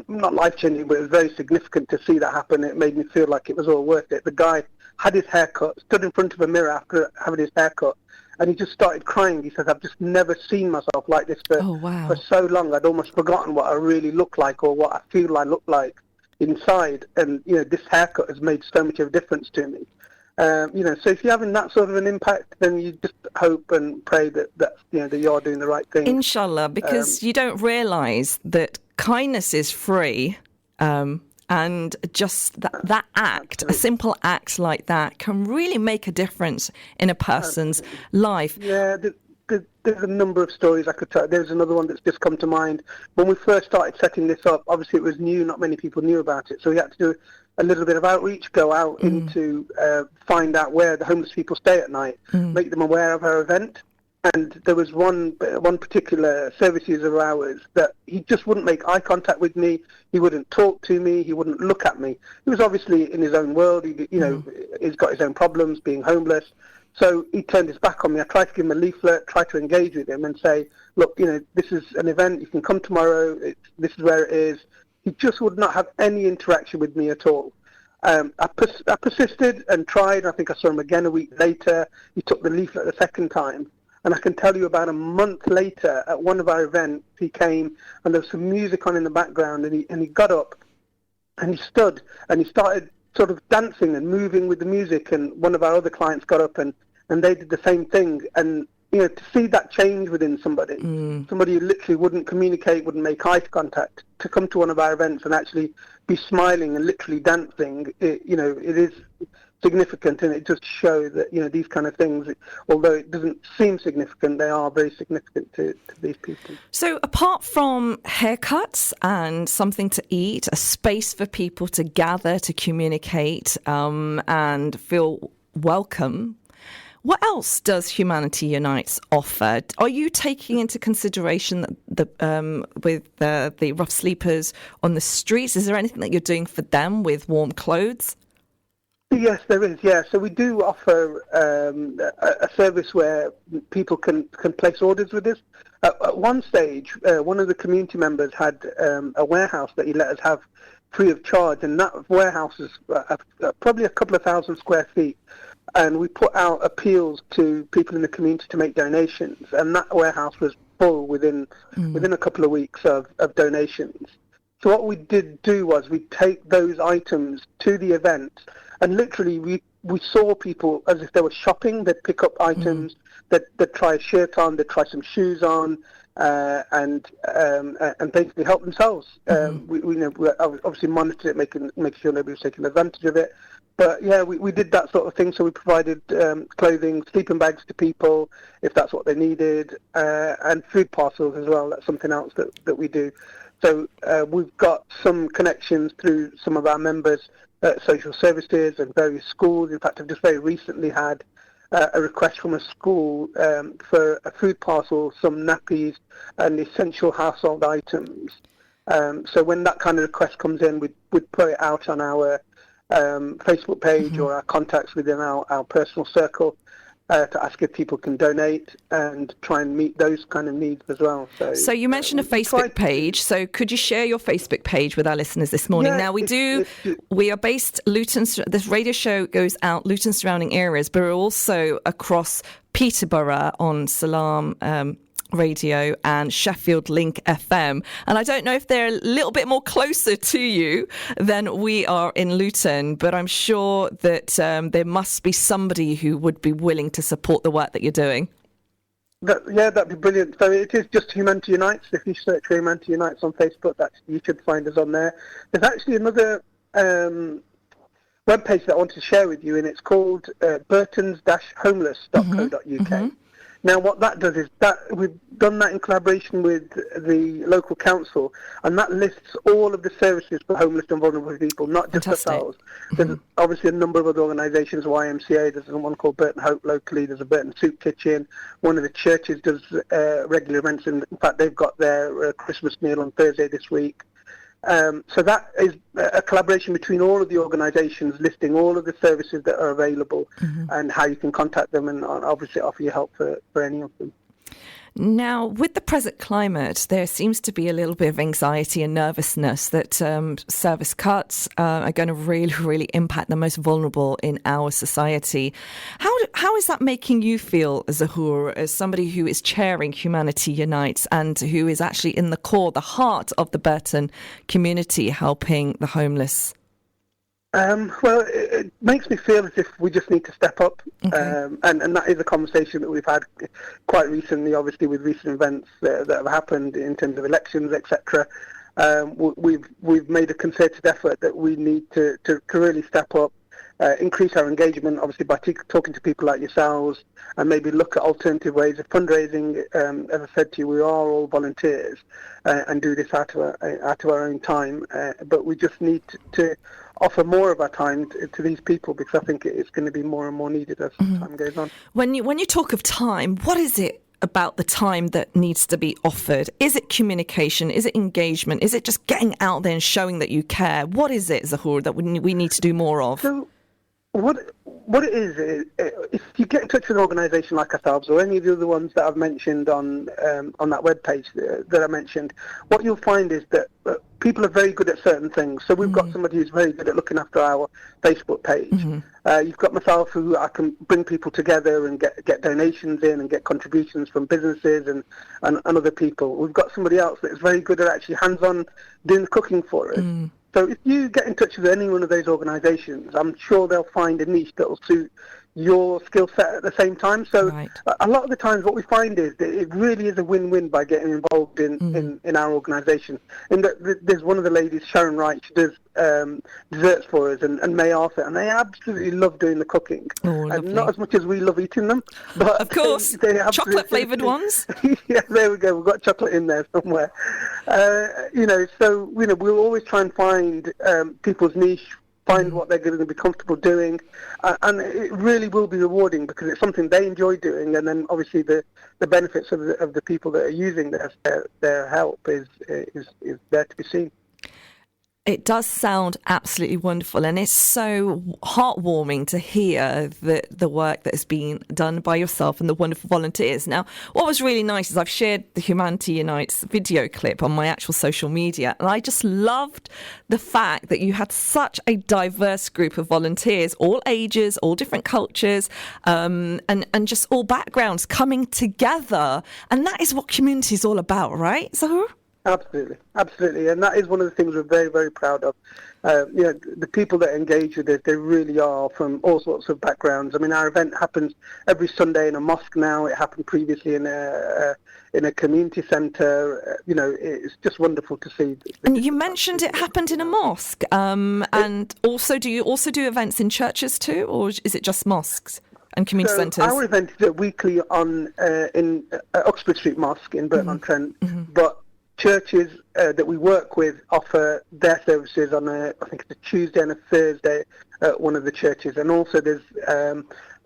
not life-changing, but it was very significant to see that happen. It made me feel like it was all worth it. The guy had his haircut, stood in front of a mirror after having his haircut, and he just started crying. He says, "I've just never seen myself like this for so long. I'd almost forgotten what I really look like or what I feel I look like inside, and this haircut has made so much of a difference to me." So if you're having that sort of an impact, then you just hope and pray that you're doing the right thing. Inshallah, because you don't realise that kindness is free, and just that act, a simple act like that, can really make a difference in a person's life. Yeah, there's a number of stories I could tell. There's another one that's just come to mind. When we first started setting this up, obviously it was new, not many people knew about it, so we had to do a little bit of outreach, go out into find out where the homeless people stay at night, make them aware of our event. And there was one particular service user of ours that he just wouldn't make eye contact with me. He wouldn't talk to me. He wouldn't look at me. He was obviously in his own world. He's got his own problems, being homeless. So he turned his back on me. I tried to give him a leaflet, tried to engage with him and say, look, this is an event. You can come tomorrow. This is where it is. He just would not have any interaction with me at all. I persisted and tried. I think I saw him again a week later. He took the leaflet the second time. And I can tell you about a month later at one of our events, he came and there was some music on in the background, and he got up and he stood and he started sort of dancing and moving with the music, and one of our other clients got up and they did the same thing. And to see that change within somebody who literally wouldn't communicate, wouldn't make eye contact, to come to one of our events and actually be smiling and literally dancing, it is significant, and it just shows that these kind of things, although it doesn't seem significant, they are very significant to these people. So apart from haircuts and something to eat, a space for people to gather, to communicate, and feel welcome, what else does Humanity Unites offer? Are you taking into consideration with the rough sleepers on the streets? Is there anything that you're doing for them with warm clothes? Yes, there is. Yeah, so we do offer a service where people can place orders with us. At one stage, one of the community members had a warehouse that he let us have free of charge, and that warehouse is probably a couple of thousand square feet. And we put out appeals to people in the community to make donations, and that warehouse was full within a couple of weeks of donations. So what we did do was we take those items to the event, and literally we saw people as if they were shopping. They'd pick up items, they'd try a shirt on, they'd try some shoes on, and basically help themselves. We obviously monitored it, making sure nobody was taking advantage of it. But yeah, we did that sort of thing. So we provided clothing, sleeping bags to people if that's what they needed, and food parcels as well. That's something else that we do. So we've got some connections through some of our members at social services and various schools. In fact, I've just very recently had a request from a school for a food parcel, some nappies and essential household items. So when that kind of request comes in, we'd put it out on our Facebook page or our contacts within our personal circle to ask if people can donate and try and meet those kind of needs as well. So you mentioned a Facebook page. So could you share your Facebook page with our listeners this morning? Yeah, now we are based Luton. This radio show goes out Luton surrounding areas, but we're also across Peterborough on Salam Radio and Sheffield Link FM. And I don't know if they're a little bit more closer to you than we are in Luton, but I'm sure that there must be somebody who would be willing to support the work that you're doing. That'd be brilliant. So it is just Humanity Unites. If you search for Humanity Unites on Facebook, you should find us on there. There's actually another webpage that I want to share with you, and it's called burtons-homeless.co.uk. Now, what that does is that we've done that in collaboration with the local council, and that lists all of the services for homeless and vulnerable people, not just ourselves. There's obviously a number of other organisations, YMCA, there's one called Burton Hope locally, there's a Burton Soup Kitchen, one of the churches does regular events, and in fact they've got their Christmas meal on Thursday this week. So that is a collaboration between all of the organisations, listing all of the services that are available and how you can contact them, and obviously offer your help for any of them. Now, with the present climate, there seems to be a little bit of anxiety and nervousness that service cuts are going to really, really impact the most vulnerable in our society. How is that making you feel, Zahoor, as somebody who is chairing Humanity Unites and who is actually in the heart of the Burton community, helping the homeless? Well, it makes me feel as if we just need to step up, and that is a conversation that we've had quite recently, obviously with recent events that have happened in terms of elections, etc. We've made a concerted effort that we need to really step up, increase our engagement, obviously by talking to people like yourselves, and maybe look at alternative ways of fundraising. As I said to you, we are all volunteers and do this out of our own time, but we just need to offer more of our time to these people, because I think it's going to be more and more needed as time goes on. When you talk of time, what is it about the time that needs to be offered? Is it communication? Is it engagement? Is it just getting out there and showing that you care? What is it, Zahoor, that we need to do more of? So what it is if you get in touch with an organisation like ourselves or any of the other ones that I've mentioned on that webpage that I mentioned, what you'll find is that people are very good at certain things. So we've got somebody who's very good at looking after our Facebook page. You've got myself, who I can bring people together and get donations in and get contributions from businesses and other people. We've got somebody else that is very good at actually hands-on doing the cooking for us. So if you get in touch with any one of those organisations, I'm sure they'll find a niche that will suit your skill set at the same time. So Right. a lot of the times what we find is that it really is a win-win by getting involved in our organisation. And there's one of the ladies, Sharon Wright, she does desserts for us, and May Arthur, and they absolutely love doing the cooking. Oh, And lovely. not as much as we love eating them, but Of course, they absolutely- chocolate-flavoured ones. Yeah, there we go. We've got chocolate in there somewhere. So we'll always try and find people's niche, find what they're going to be comfortable doing, and it really will be rewarding because it's something they enjoy doing, and then obviously the benefits of the people that are using their help is there to be seen. It does sound absolutely wonderful, and it's so heartwarming to hear the work that has been done by yourself and the wonderful volunteers. Now, what was really nice is I've shared the Humanity Unites video clip on my actual social media, and I just loved the fact that you had such a diverse group of volunteers, all ages, all different cultures, and just all backgrounds coming together. And that is what community is all about, right, Zahoor? Absolutely, and that is one of the things we're very, very proud of. The people that engage with it, they really are from all sorts of backgrounds. I mean, our event happens every Sunday in a mosque now. It happened previously in a community centre. It's just wonderful to see. And you mentioned it happened in a mosque, and also, do you also do events in churches too, or is it just mosques and community centres? Our event is weekly in Oxford Street Mosque in Burton on Trent, but churches that we work with offer their services on I think it's a Tuesday and a Thursday at one of the churches, and also there's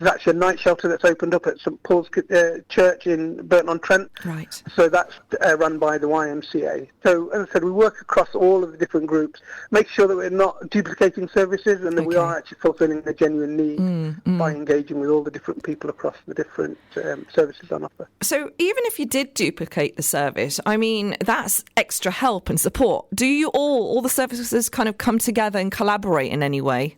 actually a night shelter that's opened up at St Paul's Church in Burton on Trent. Right. So that's run by the YMCA. So as I said, we work across all of the different groups, make sure that we're not duplicating services and that we are actually fulfilling a genuine need by engaging with all the different people across the different services on offer. So even if you did duplicate the service, I mean, that's extra help and support. Do you all the services kind of come together and collaborate in any way?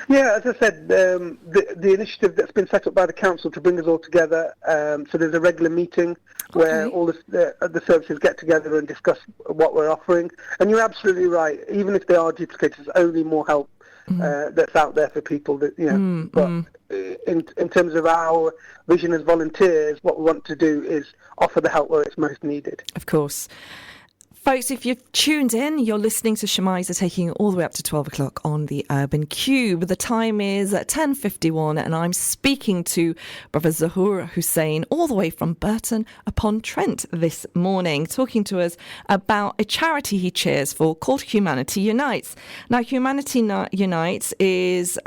Yeah, as I said, the initiative that's been set up by the council to bring us all together, so there's a regular meeting where all the services get together and discuss what we're offering. And you're absolutely right, even if they are duplicated, there's only more help that's out there for people. But in terms of our vision as volunteers, what we want to do is offer the help where it's most needed. Of course. Folks, if you've tuned in, you're listening to Shemiza taking it all the way up to 12 o'clock on the Urban Kube. The time is 10:51 and I'm speaking to Brother Zahoor Hussain all the way from Burton upon Trent this morning, talking to us about a charity he chairs for called Humanity Unites. Now, Humanity Unites is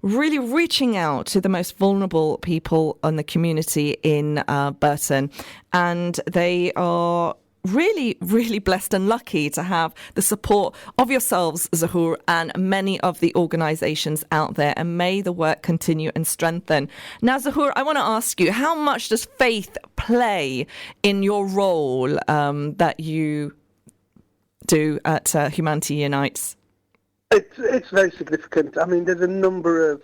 really reaching out to the most vulnerable people in the community in Burton, and they are really, really blessed and lucky to have the support of yourselves, Zahoor, and many of the organisations out there. And may the work continue and strengthen. Now, Zahoor, I want to ask you, how much does faith play in your role that you do at Humanity Unites? It's very significant. I mean, there's a number of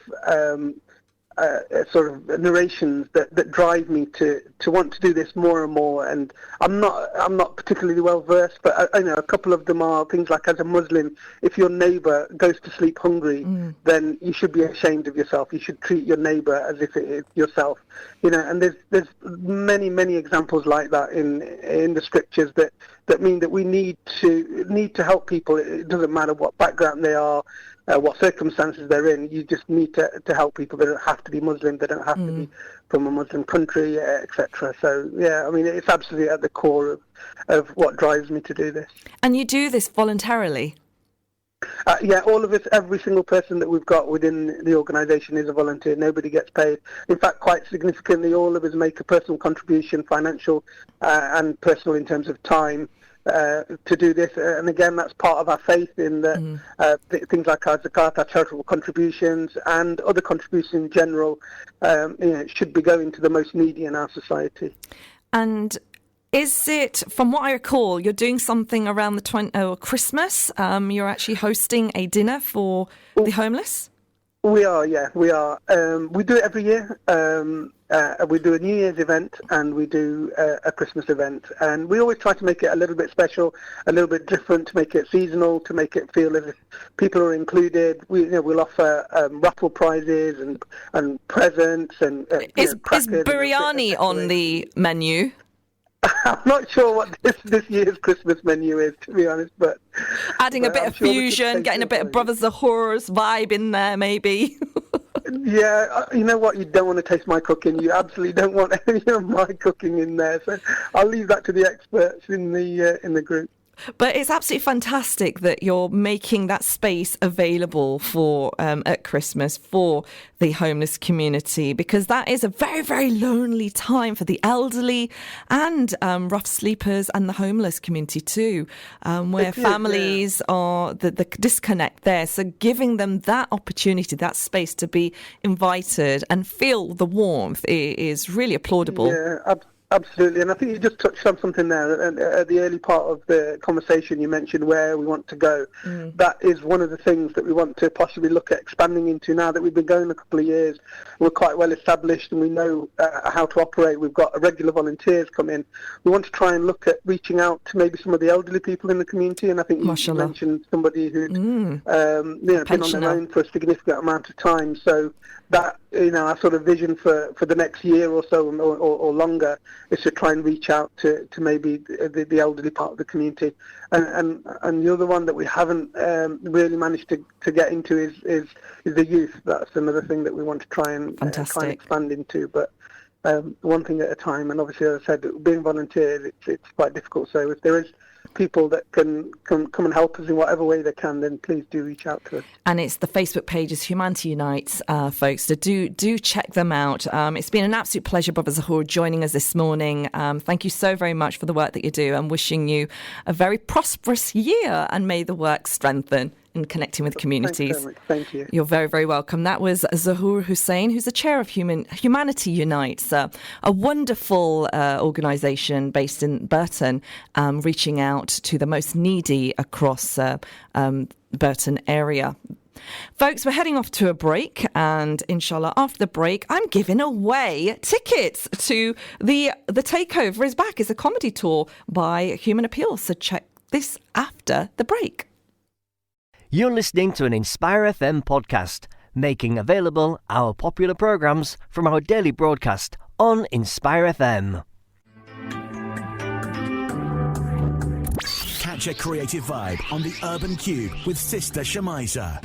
sort of narrations that drive me to want to do this more and more. And I'm not particularly well versed, but I know a couple of them are things like, as a Muslim, if your neighbour goes to sleep hungry, then you should be ashamed of yourself. You should treat your neighbour as if it is yourself. And there's many examples like that in the scriptures that mean that we need to help people. It doesn't matter what background they are, what circumstances they're in. You just need to help people. They don't have to be Muslim. They don't have to be from a Muslim country, etc. So, yeah, I mean, it's absolutely at the core of what drives me to do this. And you do this voluntarily? Yeah, all of us, every single person that we've got within the organisation is a volunteer. Nobody gets paid. In fact, quite significantly, all of us make a personal contribution, financial and personal in terms of time, to do this. And again, that's part of our faith in that things like our zakat, our charitable contributions, and other contributions in general, should be going to the most needy in our society. And is it, from what I recall, you're doing something around the Christmas? You're actually hosting a dinner for the homeless? We are, yeah, we are. We do it every year. We do a New Year's event and we do a Christmas event, and we always try to make it a little bit special, a little bit different, to make it seasonal, to make it feel as if people are included. We'll offer raffle prizes and presents and is biryani on the menu? I'm not sure what this year's Christmas menu is, to be honest, but adding a bit of fusion, getting a bit of Brother Zahoor's vibe in there, maybe. Yeah, you know what? You don't want to taste my cooking. You absolutely don't want any of my cooking in there. So I'll leave that to the experts in the group. But it's absolutely fantastic that you're making that space available for at Christmas for the homeless community, because that is a very, very lonely time for the elderly and rough sleepers and the homeless community too, where families are the disconnect there. So giving them that opportunity, that space to be invited and feel the warmth is really applaudable. Yeah, absolutely, and I think you just touched on something there. And at the early part of the conversation, you mentioned where we want to go. That is one of the things that we want to possibly look at expanding into now that we've been going a couple of years. We're quite well established and we know how to operate. We've got regular volunteers come in. We want to try and look at reaching out to maybe some of the elderly people in the community, and I think you mentioned somebody who'd been on their own for a significant amount of time. So that, our sort of vision for the next year or so or longer is to try and reach out to maybe the elderly part of the community. And the other one that we haven't really managed to get into is the youth. That's another thing that we want to try and expand into. But one thing at a time. And obviously, as I said, being volunteers, it's quite difficult. So if there is people that can come and help us in whatever way they can, then please do reach out to us. And it's the Facebook page is Humanity Unites, folks. So do check them out. It's been an absolute pleasure, Brother Zahoor, joining us this morning. Thank you so very much for the work that you do, and wishing you a very prosperous year, and may the work strengthen in connecting with communities. Thanks very much. Thank you. You're very, very welcome. That was Zahoor Hussain, who's the chair of Humanity Unites, a wonderful organisation based in Burton, reaching out to the most needy across Burton area. Folks, we're heading off to a break, and inshallah after the break I'm giving away tickets to the Takeover is Back. It's a comedy tour by Human Appeal, so check this after the break. You're listening to an Inspire FM podcast, making available our popular programmes from our daily broadcast on Inspire FM. Catch a creative vibe on the Urban Kube with Sister Shamiza.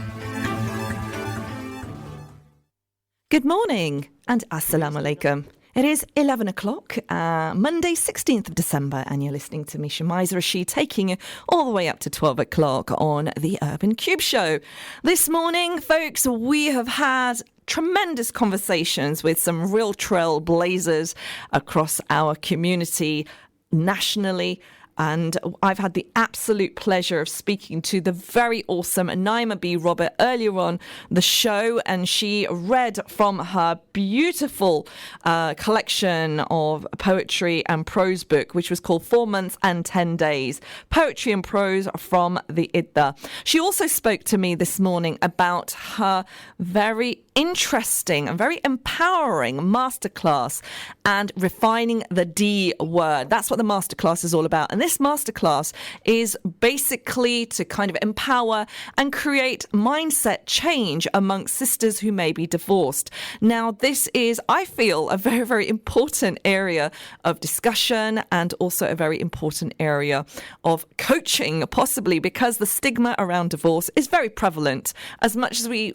Good morning and assalamu alaikum. It is 11 o'clock, Monday 16th of December, and you're listening to me, Shamiza Rashid, taking you all the way up to 12 o'clock on the Urban Kube Show. This morning, folks, we have had tremendous conversations with some real trailblazers across our community nationally. And I've had the absolute pleasure of speaking to the very awesome Naima B Robert earlier on the show, and she read from her beautiful collection of poetry and prose book, which was called 4 Months and 10 Days, Poetry and Prose from the Idda. She also spoke to me this morning about her very interesting and very empowering masterclass and refining the D word. That's what the masterclass is all about. And this masterclass is basically to kind of empower and create mindset change amongst sisters who may be divorced. Now, this is, I feel, a very, very important area of discussion, and also a very important area of coaching, possibly because the stigma around divorce is very prevalent, as much as we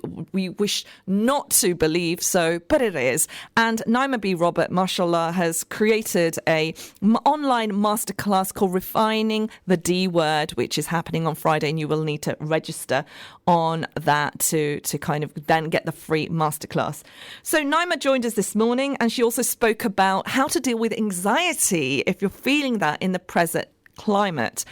wish not to believe so, but it is. And Naima B Robert, mashallah, has created a online masterclass called Redefining the D word, which is happening on Friday, and you will need to register on that to kind of then get the free masterclass. So Naima joined us this morning, and she also spoke about how to deal with anxiety if you're feeling that in the present climate,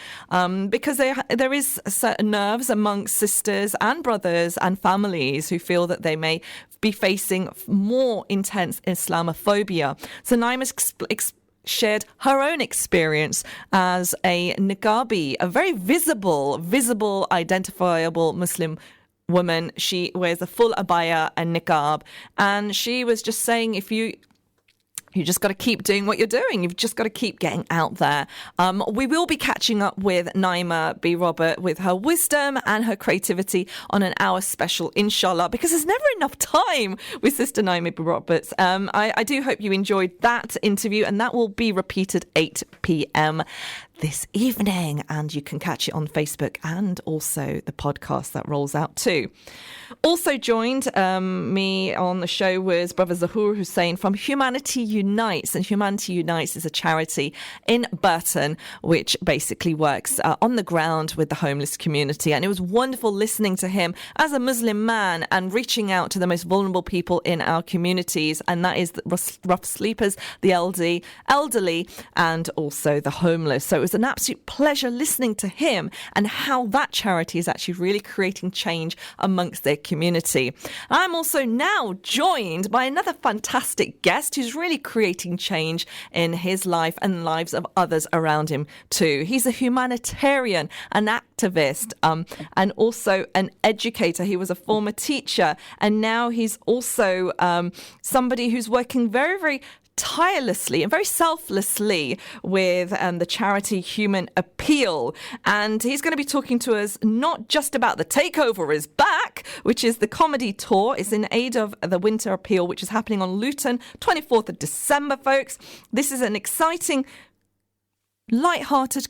because there is certain nerves amongst sisters and brothers and families who feel that they may be facing more intense Islamophobia. So Naima shared her own experience as a niqabi, a very visible, identifiable Muslim woman. She wears a full abaya and niqab, and she was just saying, if you You just got to keep doing what you're doing. You've just got to keep getting out there. We will be catching up with Naima B Robert with her wisdom and her creativity on an hour special, inshallah, because there's never enough time with Sister Naima B Roberts. I do hope you enjoyed that interview, and that will be repeated 8 p.m. this evening, and you can catch it on Facebook and also the podcast that rolls out too. Also joined me on the show was Brother Zahoor Hussain from Humanity Unites, and Humanity Unites is a charity in Burton which basically works on the ground with the homeless community, and it was wonderful listening to him as a Muslim man and reaching out to the most vulnerable people in our communities, and that is the rough sleepers, the elderly and also the homeless. So it was an absolute pleasure listening to him and how that charity is actually really creating change amongst their community. I'm also now joined by another fantastic guest who's really creating change in his life and lives of others around him too. He's a humanitarian, an activist, and also an educator. He was a former teacher, and now he's also somebody who's working very, very tirelessly and very selflessly with the charity Human Appeal. And he's going to be talking to us not just about the Takeover is Back, which is the comedy tour. It's in aid of the Winter Appeal, which is happening on Luton, 24th of December, folks. This is an exciting, light-hearted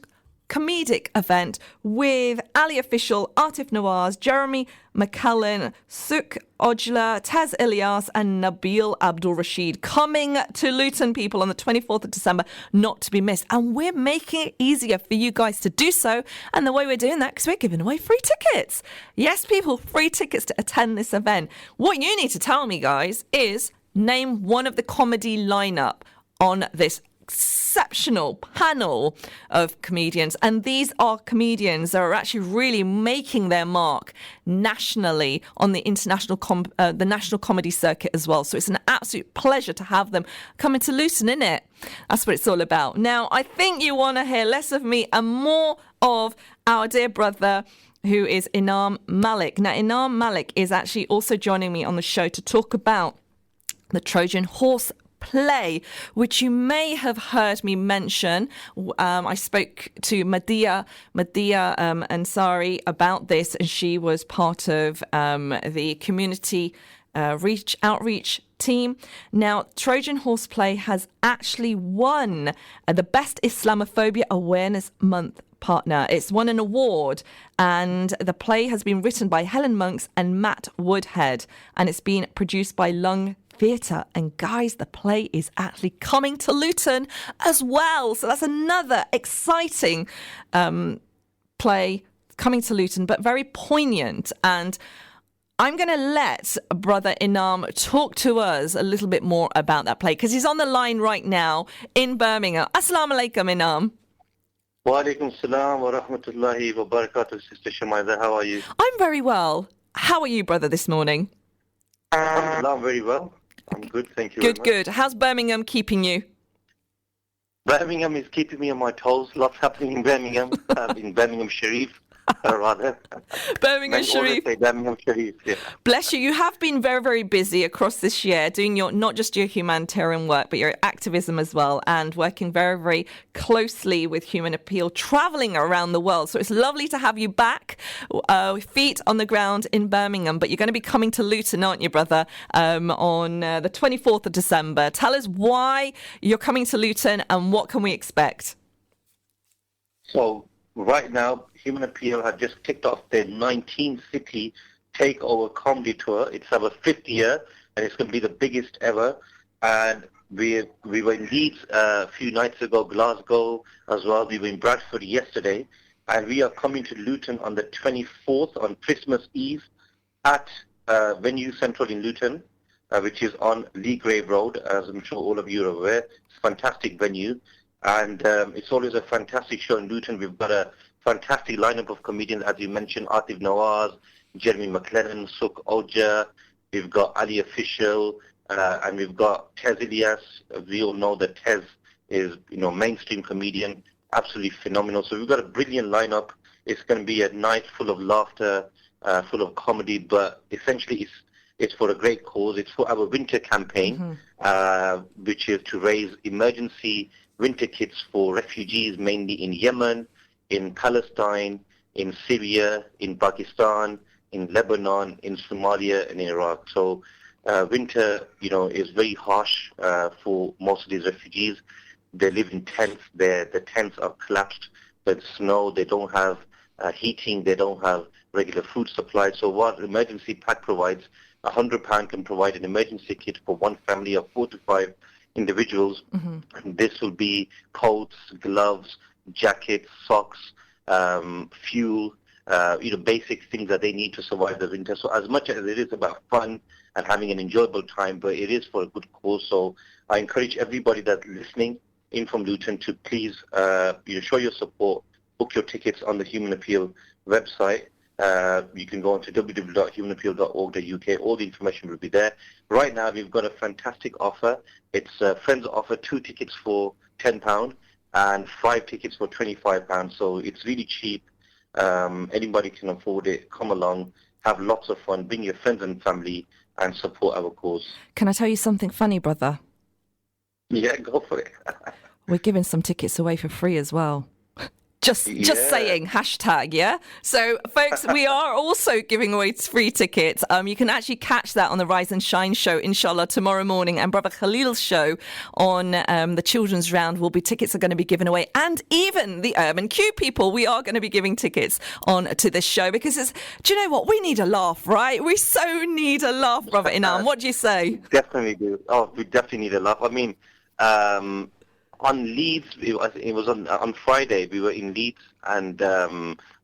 comedic event with Ali Official, Atif Nawaz, Jeremy McCallan, Suk Ojla, Taz Ilyas and Nabil Abdul Rashid coming to Luton, people, on the 24th of December, not to be missed. And we're making it easier for you guys to do so. And the way we're doing that, because we're giving away free tickets. Yes, people, free tickets to attend this event. What you need to tell me, guys, is name one of the comedy lineup on this exceptional panel of comedians, and these are comedians that are actually really making their mark nationally on the international the national comedy circuit as well. So it's an absolute pleasure to have them coming to Luton, isn't it? That's what it's all about. Now, I think you want to hear less of me and more of our dear brother, who is Inam Malik. Now, Inam Malik is actually also joining me on the show to talk about the Trojan Horse play, which you may have heard me mention. I spoke to Madia Ansari about this, and she was part of the community outreach team. Now, Trojan Horse play has actually won the Best Islamophobia Awareness Month partner. It's won an award, and the play has been written by Helen Monks and Matt Woodhead, and it's been produced by Lung Theatre. And guys, the play is actually coming to Luton as well. So that's another exciting play coming to Luton, but very poignant. And I'm going to let Brother Inam talk to us a little bit more about that play, because he's on the line right now in Birmingham. Assalamu alaikum, Inam. Wa alaikum salam wa rahmatullahi wa barakatuh, Sister Shemaida. How are you? I'm very well. How are you, brother, this morning? I'm very well. I'm good, thank you. Good. How's Birmingham keeping you? Birmingham is keeping me on my toes. Lots happening in Birmingham. In Birmingham Sharif, rather. Birmingham Sharif. Birmingham Sharif, yeah. Bless you. You have been very, very busy across this year, doing your not just your humanitarian work, but your activism as well, and working very, very closely with Human Appeal, travelling around the world. So it's lovely to have you back, feet on the ground in Birmingham. But you're going to be coming to Luton, aren't you, brother, on the 24th of December. Tell us why you're coming to Luton and what can we expect? So right now, Human Appeal had just kicked off their 19-city takeover comedy tour. It's our 5th year, and it's going to be the biggest ever. And we were in Leeds a few nights ago, Glasgow as well. We were in Bradford yesterday, and we are coming to Luton on the 24th on Christmas Eve at Venue Central in Luton, which is on Lee Grave Road, as I'm sure all of you are aware. It's a fantastic venue, and it's always a fantastic show in Luton. We've got a fantastic lineup of comedians, as you mentioned, Atif Nawaz, Jeremy McClellan, Suk Oja, we've got Ali Official, and we've got Tez Ilyas. We all know that Tez is, mainstream comedian, absolutely phenomenal. So we've got a brilliant lineup. It's going to be a night full of laughter, full of comedy, but essentially it's It's for a great cause. It's for our winter campaign, which is to raise emergency winter kits for refugees, mainly in Yemen, in Palestine, in Syria, in Pakistan, in Lebanon, in Somalia, and in Iraq. So winter, is very harsh for most of these refugees. They live in tents. The tents are collapsed by the snow. They don't have heating. They don't have regular food supply. So what emergency pack provides, £100 can provide an emergency kit for one family of 4 to 5 individuals. And this will be coats, gloves, jackets, socks, fuel, basic things that they need to survive the winter. So as much as it is about fun and having an enjoyable time, but it is for a good cause. So I encourage everybody that's listening in from Luton to please show your support, book your tickets on the Human Appeal website. You can go on to www.humanappeal.org.uk. All the information will be there. Right now, we've got a fantastic offer. It's a friends offer, 2 tickets for £10 and 5 tickets for £25. So it's really cheap. Anybody can afford it. Come along, have lots of fun, bring your friends and family, and support our cause. Can I tell you something funny, brother? Yeah, go for it. We're giving some tickets away for free as well. Just saying, hashtag, yeah? So, folks, we are also giving away free tickets. You can actually catch that on the Rise and Shine show, inshallah, tomorrow morning. And Brother Khalil's show on the children's round tickets are going to be given away. And even the Urban Kube people, we are going to be giving tickets on to this show because do you know what? We need a laugh, right? We so need a laugh, Brother Inam. What do you say? Definitely do. Oh, we definitely need a laugh. I mean, on Leeds, it was on Friday, we were in Leeds, and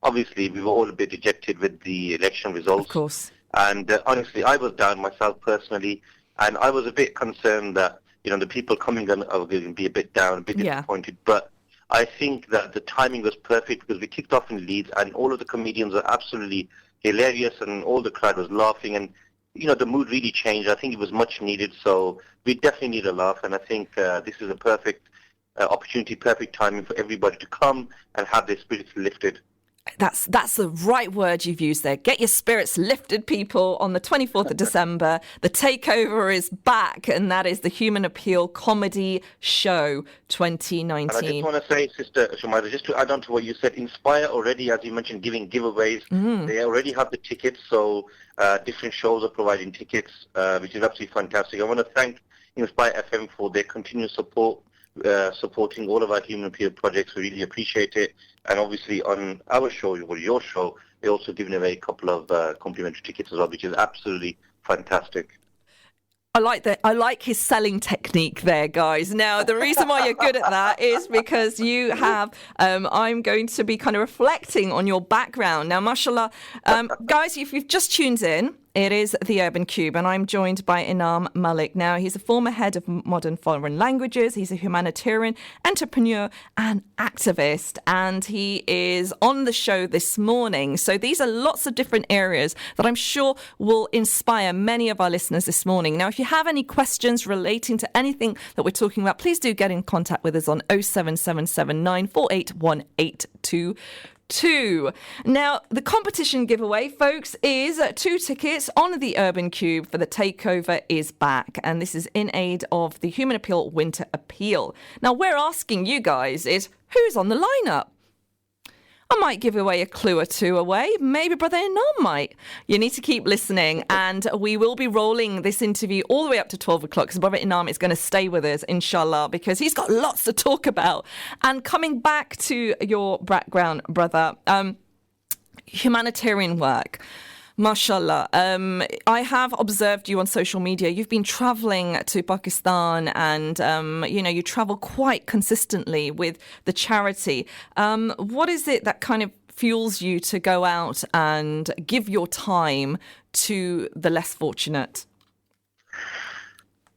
obviously we were all a bit dejected with the election results. Of course. And honestly, I was down myself personally, and I was a bit concerned that, the people coming on are going to be a bit down, a bit disappointed. But I think that the timing was perfect because we kicked off in Leeds, and all of the comedians were absolutely hilarious, and all the crowd was laughing, and the mood really changed. I think it was much needed, so we definitely need a laugh, and I think this is a perfect opportunity, perfect timing for everybody to come and have their spirits lifted. That's the right word you've used there. Get your spirits lifted, people, on the 24th of December. The takeover is back, and that is the Human Appeal Comedy Show 2019. And I just want to say, Sister Shumaira, just to add on to what you said, Inspire already, as you mentioned, giving giveaways. They already have the tickets, so different shows are providing tickets, which is absolutely fantastic. I want to thank Inspire FM for their continued support, supporting all of our Human Appeal projects. We really appreciate it. And obviously on our show, or your show, they're also giving away a couple of complimentary tickets as well, which is absolutely fantastic. I like that. I like his selling technique there, guys. Now, the reason why you're good at that is because you have, I'm going to be kind of reflecting on your background. Now, mashallah, guys, if you've just tuned in, it is the Urban Kube, and I'm joined by Inam Malik. Now, he's a former head of modern foreign languages. He's a humanitarian, entrepreneur, and activist, and he is on the show this morning. So these are lots of different areas that I'm sure will inspire many of our listeners this morning. Now, if you have any questions relating to anything that we're talking about, please do get in contact with us on 07779 481822. Now, the competition giveaway, folks, is 2 tickets on the Urban Kube for the takeover is back. And this is in aid of the Human Appeal Winter Appeal. Now, we're asking you guys is who's on the lineup? I might give away a clue or two away. Maybe Brother Inam might. You need to keep listening, and we will be rolling this interview all the way up to 12 o'clock because Brother Inam is going to stay with us, inshallah, because he's got lots to talk about. And coming back to your background, brother, humanitarian work. Mashallah. I have observed you on social media. You've been traveling to Pakistan and, you travel quite consistently with the charity. What is it that kind of fuels you to go out and give your time to the less fortunate?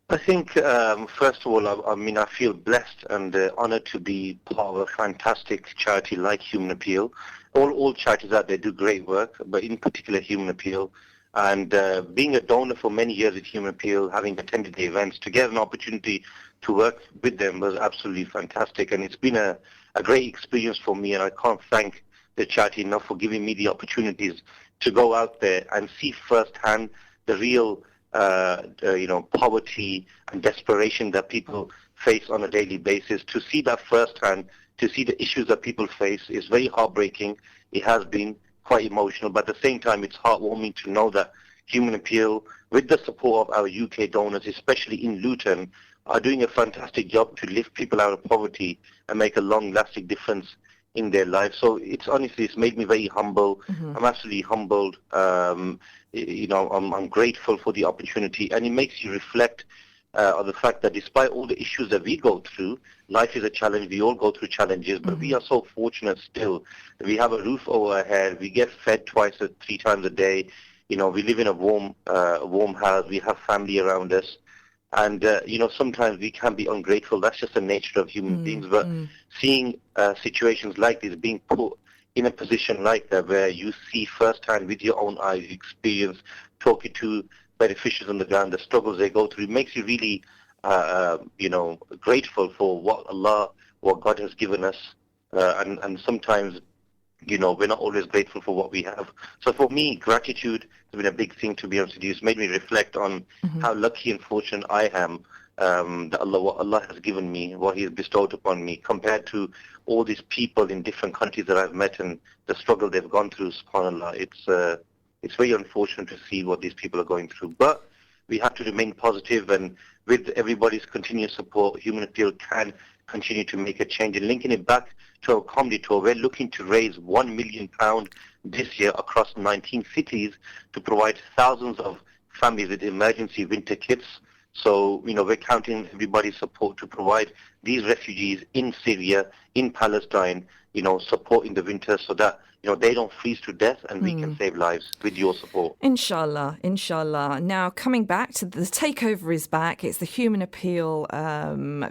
I think, first of all, I feel blessed and honored to be part of a fantastic charity like Human Appeal. All charities out there do great work, but in particular Human Appeal. And being a donor for many years at Human Appeal, having attended the events, to get an opportunity to work with them was absolutely fantastic. And it's been a great experience for me, and I can't thank the charity enough for giving me the opportunities to go out there and see firsthand the real, poverty and desperation that people face on a daily basis. To see that firsthand, to see the issues that people face is very heartbreaking. It has been quite emotional, but at the same time, it's heartwarming to know that Human Appeal, with the support of our UK donors, especially in Luton, are doing a fantastic job to lift people out of poverty and make a long-lasting difference in their lives. So it's made me very humble. I'm absolutely humbled. I'm grateful for the opportunity, and it makes you reflect on the fact that despite all the issues that we go through, life is a challenge. We all go through challenges, but we are so fortunate still that we have a roof over our head. We get fed 3 times a day. We live in a warm house. We have family around us. And, sometimes we can be ungrateful. That's just the nature of human beings. But seeing situations like this, being put in a position like that where you see firsthand with your own eyes, you experience talking to beneficiaries on the ground, the struggles they go through, it makes you really, grateful for what God has given us. And sometimes, we're not always grateful for what we have. So for me, gratitude has been a big thing, to be honest with you. It's made me reflect on how lucky and fortunate I am that what Allah has given me, what He has bestowed upon me, compared to all these people in different countries that I've met and the struggle they've gone through, subhanAllah. It's very unfortunate to see what these people are going through. But we have to remain positive, and with everybody's continuous support, Human Appeal can continue to make a change. And linking it back to our comedy tour, we're looking to raise £1 million this year across 19 cities to provide thousands of families with emergency winter kits. So, we're counting on everybody's support to provide these refugees in Syria, in Palestine, support in the winter so that, they don't freeze to death, and we can save lives with your support. Inshallah, inshallah. Now, coming back to the takeover is back. It's the Human Appeal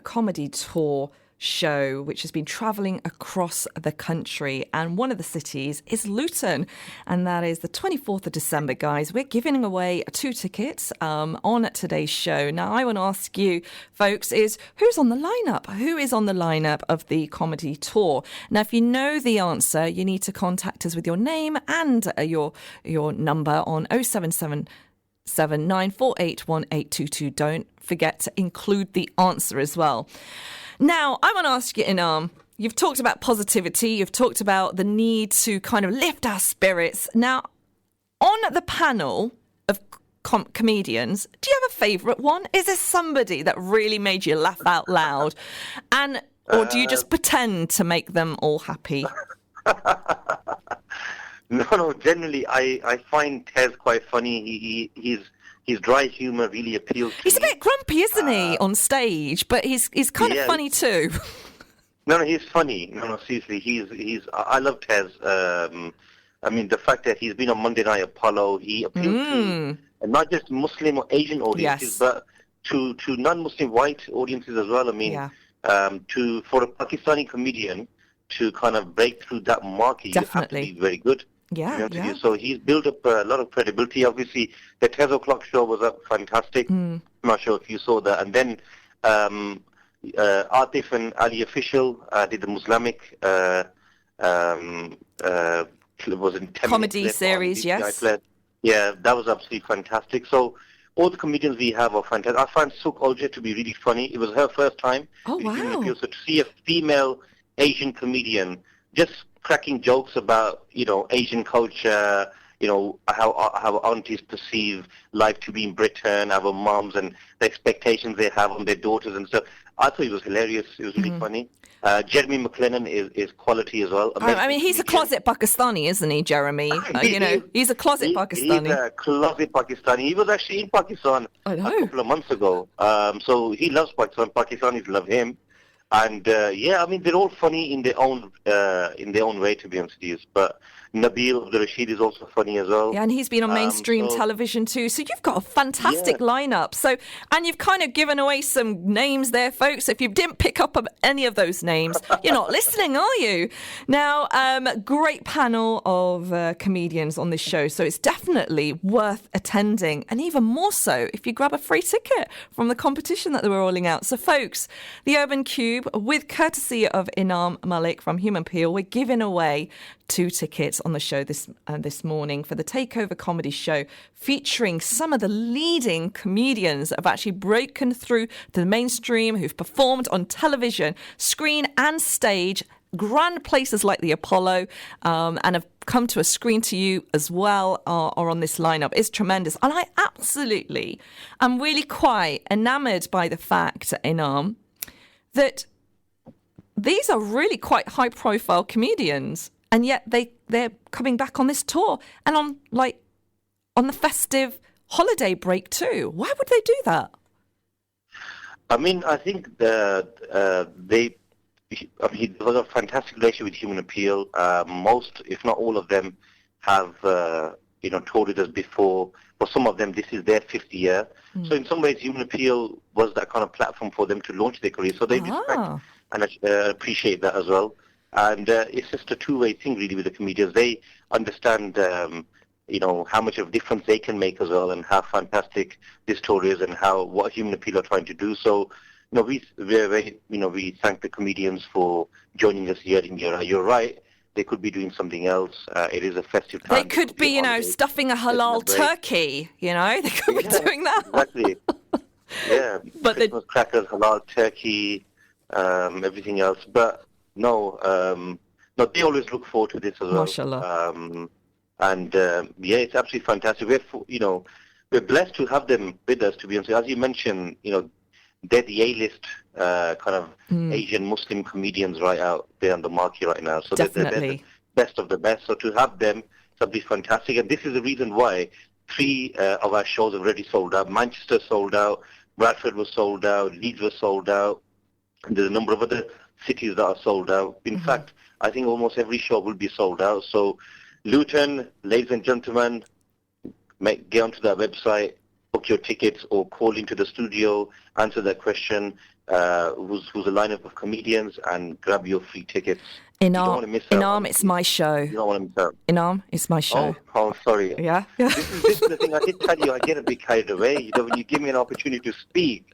comedy tour show, which has been travelling across the country, and one of the cities is Luton, and that is the 24th of December, guys. We're giving away 2 tickets on today's show. Now, I want to ask you, folks, who's on the lineup? Who is on the lineup of the comedy tour? Now, if you know the answer, you need to contact us with your name and your number on 07779481822. Don't forget to include the answer as well. Now, I want to ask you, Inam, you've talked about positivity, you've talked about the need to kind of lift our spirits. Now, on the panel of comedians, do you have a favourite one? Is there somebody that really made you laugh out loud? Or do you just pretend to make them all happy? No, generally I find Tez quite funny. His dry humour really appeals to me. He's a bit grumpy, isn't he, on stage? But he's kind of funny too. No, he's funny. No, seriously, I love Tez. The fact that he's been on Monday Night Apollo, he appeals to not just Muslim or Asian audiences, but to non-Muslim white audiences as well. For a Pakistani comedian to kind of break through that market, you have to be very good. Yeah. So he's built up a lot of credibility. Obviously, the 10 o'clock show was fantastic. I'm not sure if you saw that. And then Atif and Ali Official did the Muslimic was in 10 comedy series, yes. Yeah, that was absolutely fantastic. So all the comedians we have are fantastic. I find Suk Olje to be really funny. It was her first time. Oh, wow. So to see a female Asian comedian just cracking jokes about, Asian culture, how aunties perceive life to be in Britain, our moms and the expectations they have on their daughters and stuff. I thought it was hilarious. It was really funny. Jeremy McLennan is quality as well. He's a closet Pakistani, isn't he, Jeremy? He's a closet Pakistani. He's a closet Pakistani. He was actually in Pakistan a couple of months ago. So he loves Pakistan. Pakistanis love him. And they're all funny in their own way, to be honest with you. But Nabil Abdul Rashid is also funny as well. Yeah, and he's been on mainstream television too. So you've got a fantastic lineup. So, and you've kind of given away some names there, folks. If you didn't pick up any of those names, you're not listening, are you? Now, great panel of comedians on this show. So it's definitely worth a attending, and even more so if you grab a free ticket from the competition that they were rolling out. So, folks, the Urban Kube, with courtesy of Inam Malik from Humanitarian, we're giving away 2 tickets on the show this morning for the Takeover comedy show, featuring some of the leading comedians that have actually broken through to the mainstream, who've performed on television, screen and stage, grand places like the Apollo, and have come to a screen to you as well, are on this lineup. It's tremendous. And I absolutely am really quite enamoured by the fact, Inam, that these are really quite high-profile comedians, and yet they're coming back on this tour and on the festive holiday break too. Why would they do that? I mean, I think that he has a fantastic relationship with Human Appeal. Most, if not all of them, have toured with us before. For some of them, this is their 50th year. So in some ways, Human Appeal was that kind of platform for them to launch their career. So they respect and appreciate that as well. And it's just a two-way thing, really, with the comedians. They understand, how much of a difference they can make as well, and how fantastic this tour is, and what Human Appeal are trying to do. So, we thank the comedians for joining us year in, year out. You're right. They could be doing something else. It is a festive time. They could be, stuffing a halal turkey. They could be doing that. Exactly. Yeah. But Christmas crackers, halal turkey, everything else. But no, they always look forward to this as well. Mashallah. It's absolutely fantastic. We're blessed to have them with us, to be honest. As you mentioned, they're the A-list kind of Asian Muslim comedians right out there on the market right now. So they're the best of the best. So to have them, something fantastic. And this is the reason why 3 of our shows have already sold out. Manchester sold out, Bradford was sold out, Leeds was sold out, and there's a number of other cities that are sold out. In fact, I think almost every show will be sold out. So Luton, ladies and gentlemen, get onto that website, book your tickets, or call into the studio, answer that question, who's a lineup of comedians, and grab your free tickets. Inam, it's my show. You don't want to miss out. Inam, it's my show. Oh, sorry. Yeah. This is the thing. I did tell you I get a bit carried away. When you give me an opportunity to speak,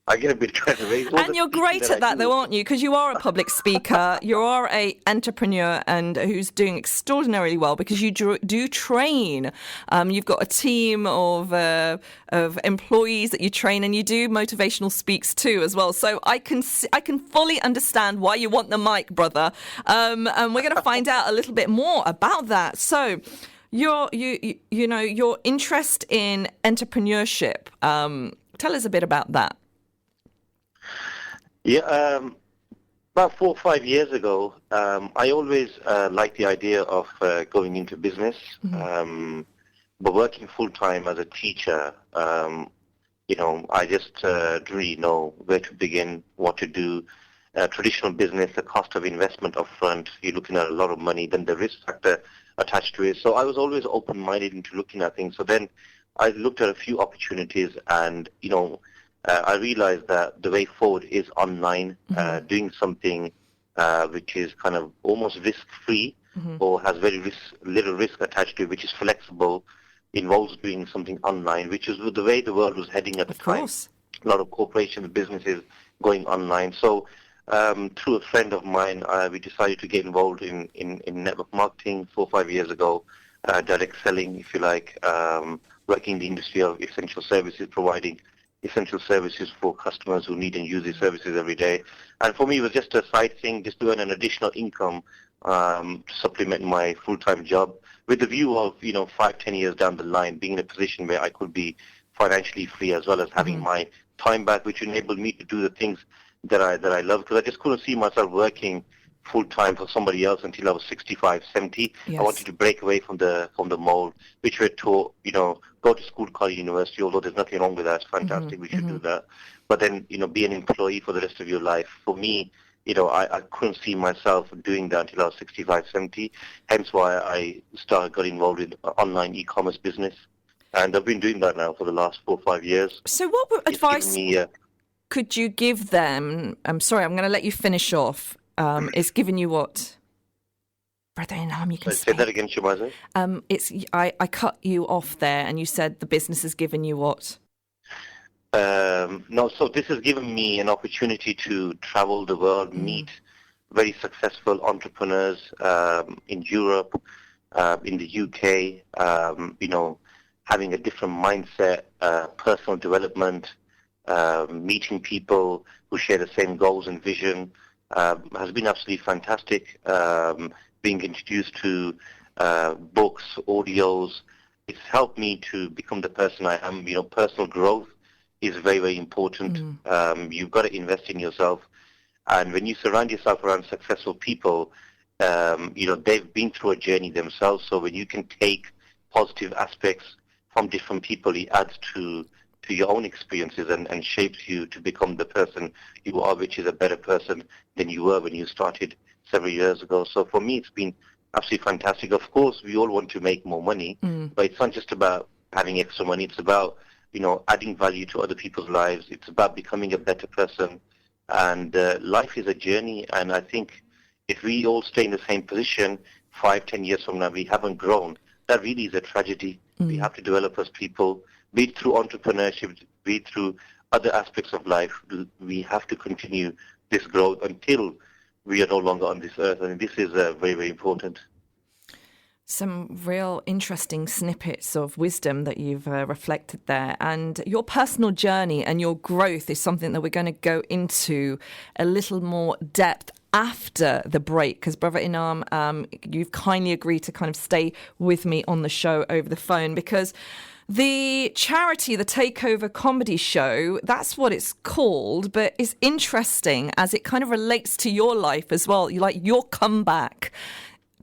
I get a bit carried away. And you're great at that, though, aren't you? Because you are a public speaker, you are a entrepreneur, and who's doing extraordinarily well because you do train. You've got a team of employees that you train, and you do motivational speaks too as well. So I can fully understand why you want the mic, brother. And we're going to find out a little bit more about that. So your interest in entrepreneurship. Tell us a bit about that. Yeah, about 4 or 5 years ago, I always liked the idea of going into business, but working full-time as a teacher, I just didn't really know where to begin, what to do. Traditional business, the cost of investment up front, you're looking at a lot of money, then the risk factor attached to it. So I was always open-minded into looking at things. So then I looked at a few opportunities, and, I realized that the way forward is online, doing something which is kind of almost risk-free or has very little risk attached to it, which is flexible, involves doing something online, which is the way the world was heading at the time. Course. A lot of corporations, businesses going online. So through a friend of mine, we decided to get involved in network marketing 4 or 5 years ago, direct selling, if you like, working in the industry of essential services, providing essential services for customers who need and use these services every day. And for me, it was just a side thing, just to earn an additional income to supplement my full-time job, with the view of, 5-10 years down the line, being in a position where I could be financially free, as well as having my time back, which enabled me to do the things that I love, because I just couldn't see myself working full-time for somebody else until I was 65, 70. Yes. I wanted to break away from the mold, which we're taught, go to school, college, university, although there's nothing wrong with that. It's fantastic. We should do that. But then, be an employee for the rest of your life. For me, I couldn't see myself doing that until I was 65, 70. Hence why I got involved in online e-commerce business. And I've been doing that now for the last 4 or 5 years. So what advice could you give them? I'm sorry, I'm going to let you finish off. Is giving you what? Brother Inam, you can Say that again, Shemaza. I cut you off there, and you said the business has given you what? No, so this has given me an opportunity to travel the world, meet very successful entrepreneurs in Europe, in the UK, having a different mindset, personal development, meeting people who share the same goals and vision has been absolutely fantastic. Being introduced to books, audios, it's helped me to become the person I am. Personal growth is very, very important. You've got to invest in yourself. And when you surround yourself around successful people, they've been through a journey themselves. So when you can take positive aspects from different people, it adds to your own experiences and shapes you to become the person you are, which is a better person than you were when you started several years ago. So for me, it's been absolutely fantastic. Of course, we all want to make more money, but it's not just about having extra money. It's about, adding value to other people's lives. It's about becoming a better person. And life is a journey. And I think if we all stay in the same position 5-10 years from now, we haven't grown. That really is a tragedy. We have to develop as people, be it through entrepreneurship, be it through other aspects of life. We have to continue this growth until we are no longer on this earth. And this is very, very important. Some real interesting snippets of wisdom that you've reflected there. And your personal journey and your growth is something that we're going to go into a little more depth after the break, because Brother Inam, you've kindly agreed to kind of stay with me on the show over the phone, because the charity, the Takeover comedy show, that's what it's called, but it's interesting as it kind of relates to your life as well. You like your comeback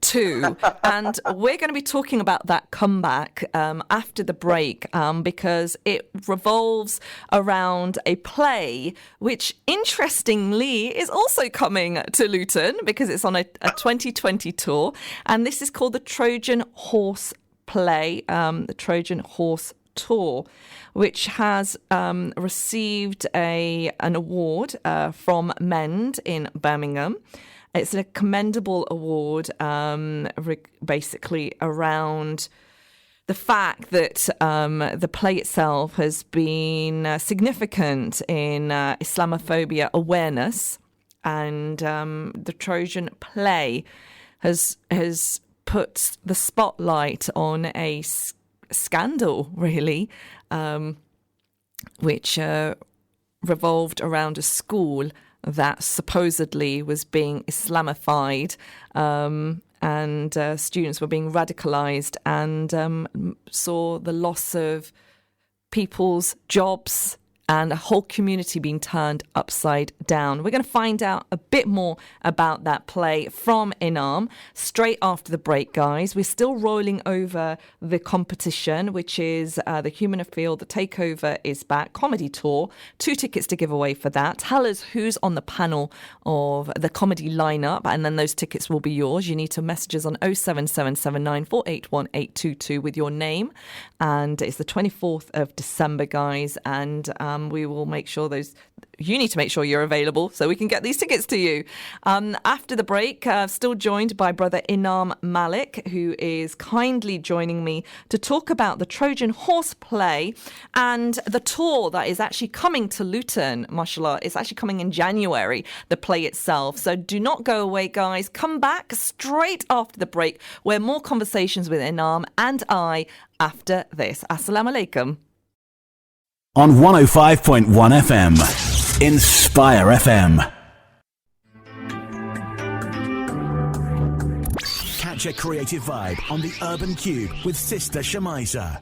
too. And we're going to be talking about that comeback after the break because it revolves around a play which, interestingly, is also coming to Luton because it's on a 2020 tour. And this is called the Trojan Horse play, the Trojan Horse tour, which has received an award from Mend in Birmingham. It's a commendable award, basically around the fact that the play itself has been significant in Islamophobia awareness, and the Trojan play has put the spotlight on a scandal, really, which revolved around a school that supposedly was being Islamified, and students were being radicalized, and saw the loss of people's jobs and a whole community being turned upside down. We're going to find out a bit more about that play from Inam straight after the break, guys. We're still rolling over the competition, which is the Humanitarian, the Takeover is back comedy tour. 2 tickets to give away for that. Tell us who's on the panel of the comedy lineup, and then those tickets will be yours. You need to message us on 07779481822 with your name. And it's the 24th of December, guys. And we will make sure you need to make sure you're available so we can get these tickets to you. After the break, still joined by Brother Inam Malik, who is kindly joining me to talk about the Trojan Horse play and the tour that is actually coming to Luton. Mashallah, it's actually coming in January, the play itself. So do not go away, guys. Come back straight after the break, where more conversations with Inam and I after this. Assalamu alaikum. On 105.1 FM, Inspire FM. Catch a creative vibe on the Urban Kube with Sister Shemiza.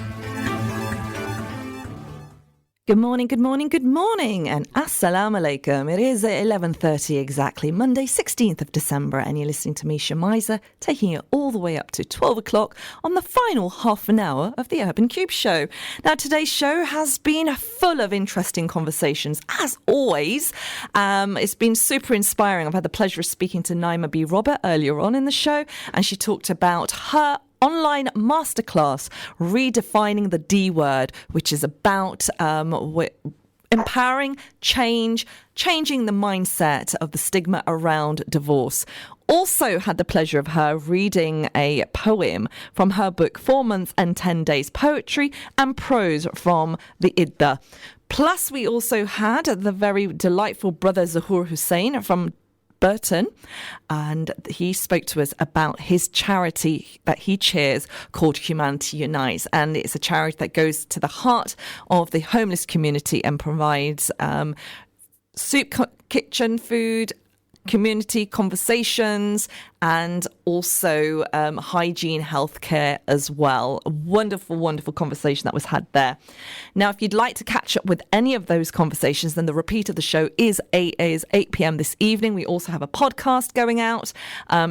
Good morning, good morning, good morning, and assalamu alaikum. It is 11:30 exactly, Monday, 16th of December, and you're listening to me, Shemiza, taking it all the way up to 12 o'clock on the final half an hour of the Urban Kube show. Now, today's show has been full of interesting conversations, as always. It's been super inspiring. I've had the pleasure of speaking to Naima B Robert earlier on in the show, and she talked about her online masterclass, Redefining the D word, which is about empowering change, changing the mindset of the stigma around divorce. Also had the pleasure of her reading a poem from her book 4 Months and 10 Days Poetry and Prose from the Idda. Plus, we also had the very delightful brother Zahoor Hussain from Burton, and he spoke to us about his charity that he chairs called Humanity Unites, and it's a charity that goes to the heart of the homeless community and provides soup kitchen food, community conversations, and also hygiene healthcare as well. A wonderful, wonderful conversation that was had there. Now, if you'd like to catch up with any of those conversations, then the repeat of the show is 8 p.m. this evening. We also have a podcast going out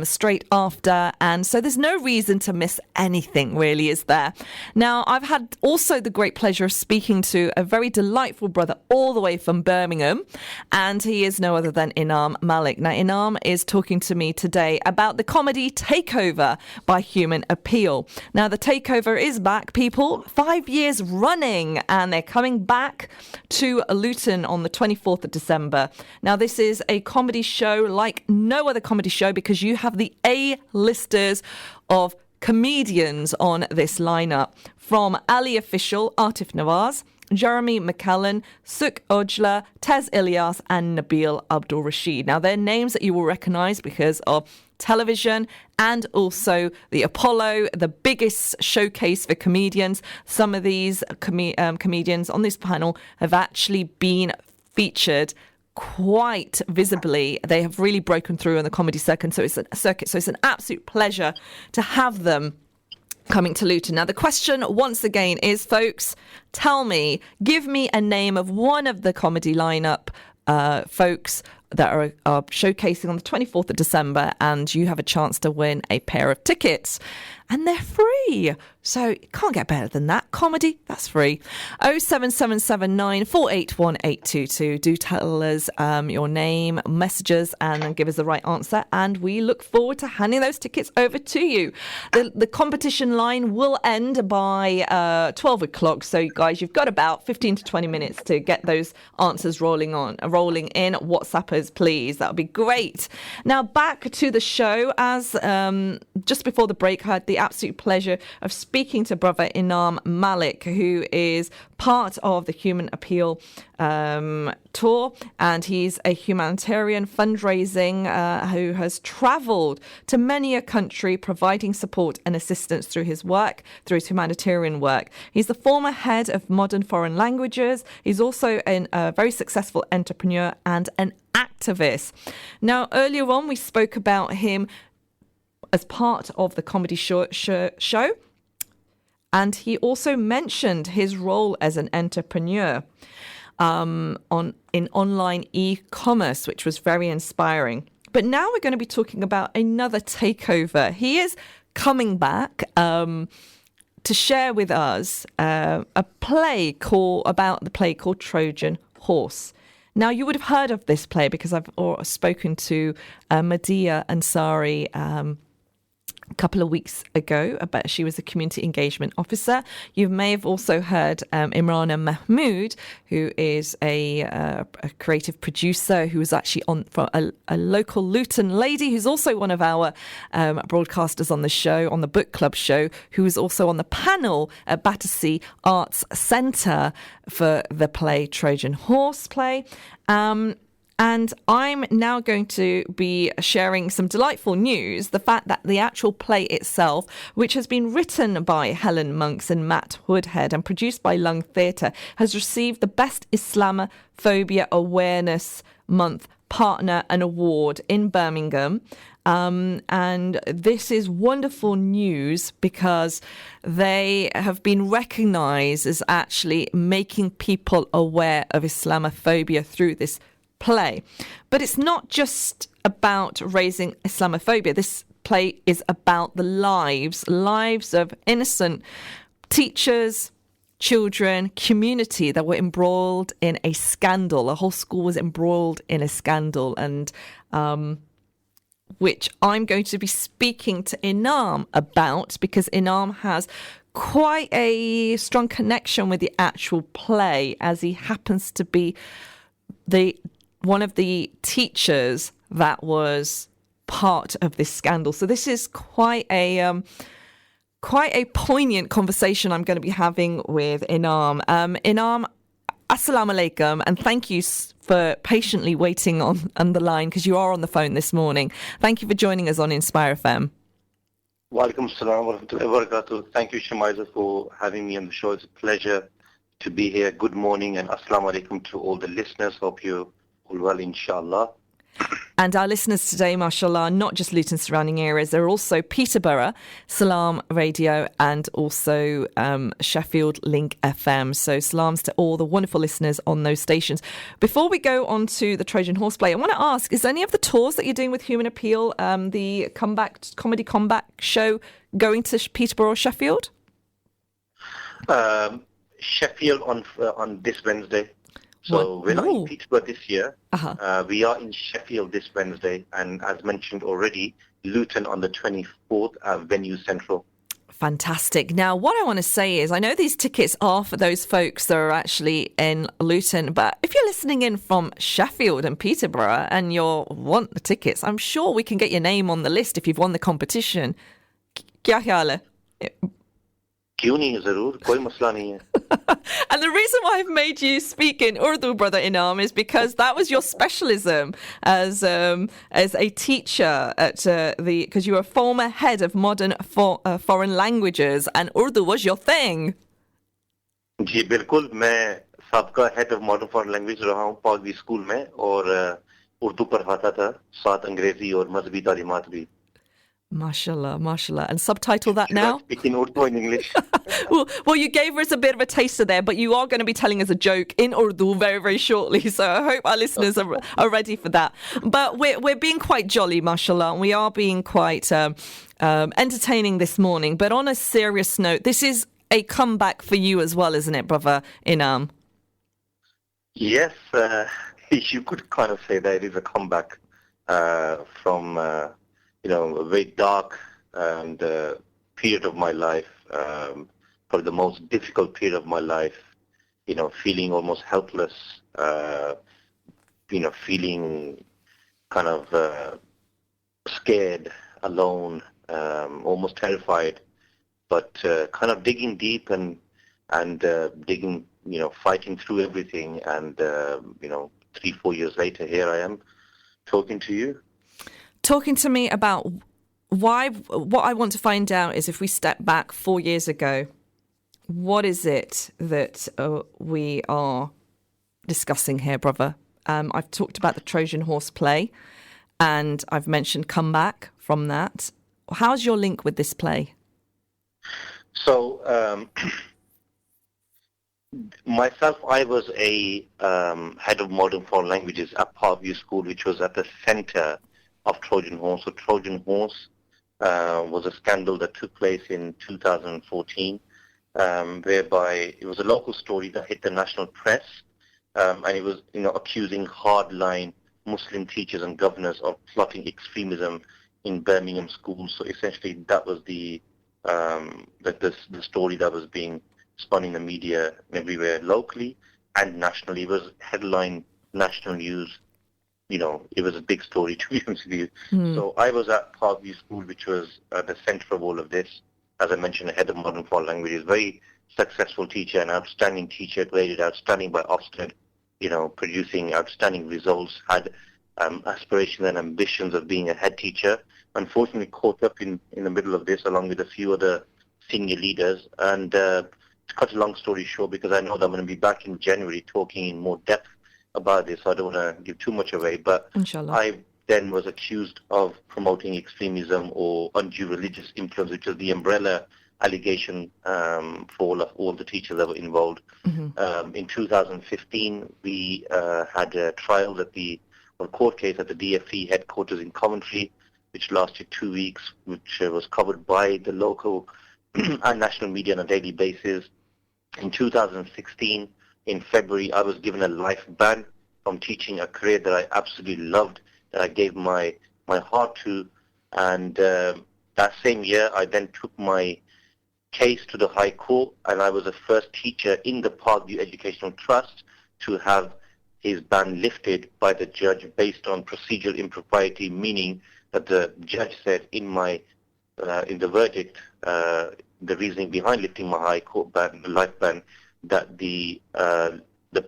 straight after, and so there's no reason to miss anything, really, is there? Now, I've had also the great pleasure of speaking to a very delightful brother all the way from Birmingham, and he is no other than Inam Malik. Now, Inam is talking to me today about the comedy Takeover by Human Appeal. Now, the Takeover is back, people, 5 years running, and they're coming back to Luton on the 24th of December. Now, this is a comedy show like no other comedy show because you have the A-listers of comedians on this lineup, from Ali Official, Atif Nawaz, Jeremy McCallan, Suk Ojla, Tez Ilyas and Nabil Abdul Rashid. Now, they're names that you will recognise because of television and also the Apollo, the biggest showcase for comedians. Some of these comedians on this panel have actually been featured quite visibly. They have really broken through on the comedy circuit, so it's an absolute pleasure to have them coming to Luton. Now, the question once again is, folks, tell me, give me a name of one of the comedy lineup folks that are showcasing on the 24th of December, and you have a chance to win a pair of tickets. And they're free. So you can't get better than that. Comedy, that's free. 07779 481 822. Do tell us your name, messages, and give us the right answer. And we look forward to handing those tickets over to you. The competition line will end by 12 o'clock. So, guys, you've got about 15 to 20 minutes to get those answers rolling in. WhatsApp us, please. That would be great. Now, back to the show. As just before the break, I had the absolute pleasure of speaking to brother Inam Malik, who is part of the Human Appeal tour, and he's a humanitarian fundraising who has travelled to many a country providing support and assistance through his work, through his humanitarian work. He's the former head of Modern Foreign Languages. He's also a very successful entrepreneur and an activist. Now, earlier on, we spoke about him as part of the comedy show, and he also mentioned his role as an entrepreneur in online e-commerce, which was very inspiring. But now we're going to be talking about another takeover. He is coming back to share with us a play called Trojan Horse. Now, you would have heard of this play because I've spoken to Madia Ansari a couple of weeks ago. She was a community engagement officer. You may have also heard Imrana Mahmood, who is a creative producer who was actually from a local Luton lady who's also one of our broadcasters on the show, on the book club show, who was also on the panel at Battersea Arts Centre for the play Trojan Horse play. And I'm now going to be sharing some delightful news. The fact that the actual play itself, which has been written by Helen Monks and Matt Woodhead and produced by Lung Theatre, has received the Best Islamophobia Awareness Month Partner and Award in Birmingham. And this is wonderful news because they have been recognised as actually making people aware of Islamophobia through this play. But it's not just about raising Islamophobia. This play is about the lives of innocent teachers, children, community that were embroiled in a scandal. A whole school was embroiled in a scandal, and which I'm going to be speaking to Inam about, because Inam has quite a strong connection with the actual play, as he happens to be one of the teachers that was part of this scandal. So this is quite a poignant conversation I'm going to be having with Inam. Inam, assalamu alaikum, and thank you for patiently waiting on the line, because you are on the phone this morning. Thank you for joining us on Inspire FM. Walaikum salam wa rahmatullahi wa barakatuh. Thank you, Shemaiza, for having me on the show. It's a pleasure to be here. Good morning and assalamu alaikum to all the listeners. Hope you're all well, inshallah. And our listeners today, mashallah, are not just Luton surrounding areas. They're also Peterborough, Salam Radio, and also Sheffield Link FM. So salams to all the wonderful listeners on those stations. Before we go on to the Trojan Horse play, I want to ask, is any of the tours that you're doing with Human Appeal, the comedy comeback show, going to Peterborough or Sheffield? Sheffield on this Wednesday. So we're not in Peterborough this year. We are in Sheffield this Wednesday, and as mentioned already, Luton on the 24th, Venue Central. Fantastic. Now, what I want to say is, I know these tickets are for those folks that are actually in Luton, but if you're listening in from Sheffield and Peterborough and you want the tickets, I'm sure we can get your name on the list if you've won the competition. Kya khyaal hai? And the reason why I've made you speak in Urdu, Brother Inam, is because that was your specialism as a teacher at because you were a former head of modern foreign languages, and Urdu was your thing. जी बिल्कुल, मैं सबका head of modern foreign language रहा हूँ पागवी school में, और उर्दू पढ़ाता था, साथ अंग्रेजी और मज़हबी तालीमात भी. Mashallah, mashallah. And subtitle that now? Speaking Urdu and English. well, you gave us a bit of a taster there, but you are going to be telling us a joke in Urdu very, very shortly. So I hope our listeners are ready for that. But we're being quite jolly, mashallah. And we are being quite entertaining this morning. But on a serious note, this is a comeback for you as well, isn't it, Brother Inam? Yes, you could kind of say that it is a comeback from... a very dark and period of my life, probably the most difficult period of my life, feeling almost helpless, feeling kind of scared, alone, almost terrified, but kind of digging deep and digging, fighting through everything. And, 3-4 years later, here I am talking to you. Talking to me about what I want to find out is, if we step back 4 years ago, what is it that we are discussing here, brother? I've talked about the Trojan Horse play, and I've mentioned comeback from that. How's your link with this play? So, myself, I was a head of modern foreign languages at Parkview School, which was at the center of Trojan Horse. So Trojan Horse was a scandal that took place in 2014, whereby it was a local story that hit the national press, and it was, accusing hardline Muslim teachers and governors of plotting extremism in Birmingham schools. So essentially, that was the story that was being spun in the media everywhere, locally and nationally. It was headline national news. It was a big story, to be honest with you. So I was at Parkview School, which was at the center of all of this. As I mentioned, a head of modern foreign languages, very successful teacher, an outstanding teacher, graded outstanding by Ofsted, producing outstanding results, had aspirations and ambitions of being a head teacher. Unfortunately, caught up in the middle of this, along with a few other senior leaders. And to cut a long story short, because I know that I'm going to be back in January talking in more depth about this, so I don't want to give too much away, but Inshallah. I then was accused of promoting extremism or undue religious influence, which was the umbrella allegation for all the teachers that were involved. In 2015, we had a trial court case at the DFE headquarters in Coventry, which lasted 2 weeks, which was covered by the local and national media on a daily basis. In 2016, in February, I was given a life ban from teaching, a career that I absolutely loved, that I gave my heart to. And that same year, I then took my case to the High Court, and I was the first teacher in the Parkview Educational Trust to have his ban lifted by the judge based on procedural impropriety, meaning that the judge said in the verdict, the reasoning behind lifting my High Court ban, the life ban, that the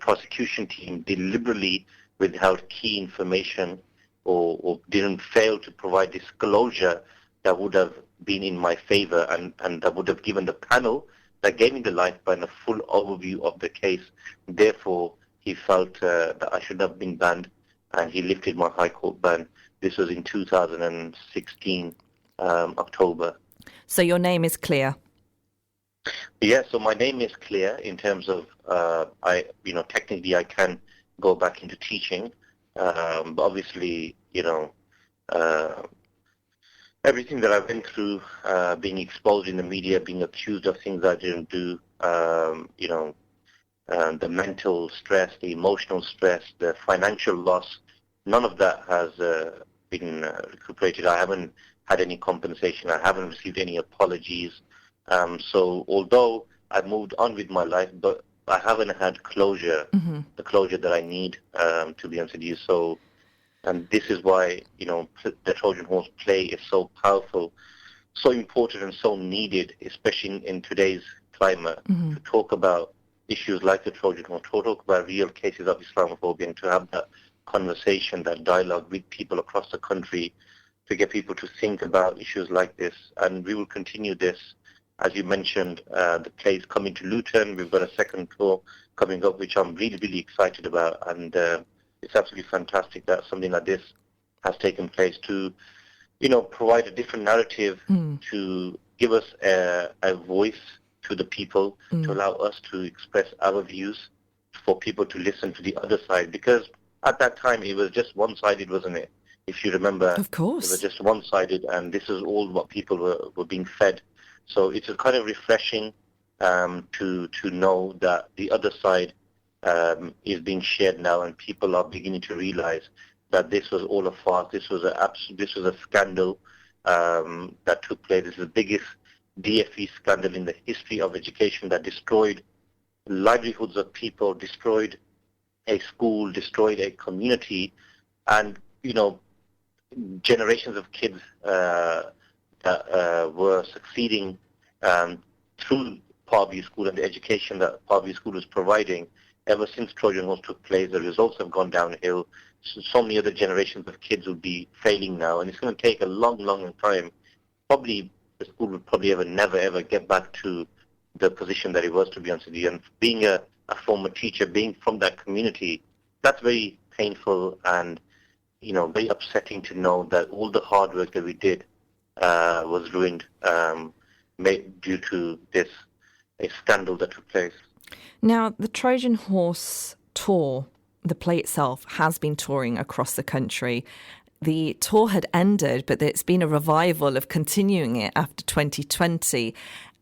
prosecution team deliberately withheld key information or didn't fail to provide disclosure that would have been in my favor and that would have given the panel that gave me the life ban a full overview of the case. Therefore, he felt that I should have been banned, and he lifted my High Court ban. This was in 2016, October. So your name is clear? Yeah, so my name is clear in terms of, technically I can go back into teaching, but obviously, everything that I went through, being exposed in the media, being accused of things I didn't do, the mental stress, the emotional stress, the financial loss, none of that has been recuperated. I haven't had any compensation. I haven't received any apologies. So although I've moved on with my life, but I haven't had closure, the closure that I need, to be honest with you. So, and this is why, the Trojan Horse play is so powerful, so important and so needed, especially in today's climate, to talk about issues like the Trojan Horse, to talk about real cases of Islamophobia, and to have that conversation, that dialogue with people across the country, to get people to think about issues like this. And we will continue this. As you mentioned, the play is coming to Luton. We've got a second tour coming up, which I'm really, really excited about. And it's absolutely fantastic that something like this has taken place to, provide a different narrative, to give us a voice to the people, to allow us to express our views, for people to listen to the other side. Because at that time, it was just one-sided, wasn't it? If you remember, of course, it was just one-sided, and this is all what people were being fed. So it's a kind of refreshing to know that the other side is being shared now, and people are beginning to realize that this was all a farce. This was a scandal that took place. This is the biggest DFE scandal in the history of education that destroyed livelihoods of people, destroyed a school, destroyed a community, and generations of kids that were succeeding through Parkview School and the education that Parkview School was providing. Ever since Trojan Horse took place, the results have gone downhill. So many other generations of kids will be failing now, and it's going to take a long, long time. Probably the school will never, ever get back to the position that it was, to be honest with you. And being a former teacher, being from that community, that's very painful and, very upsetting to know that all the hard work that we did was ruined due to a scandal that took place. Now, the Trojan Horse tour, the play itself, has been touring across the country. The tour had ended, but it's been a revival of continuing it after 2020.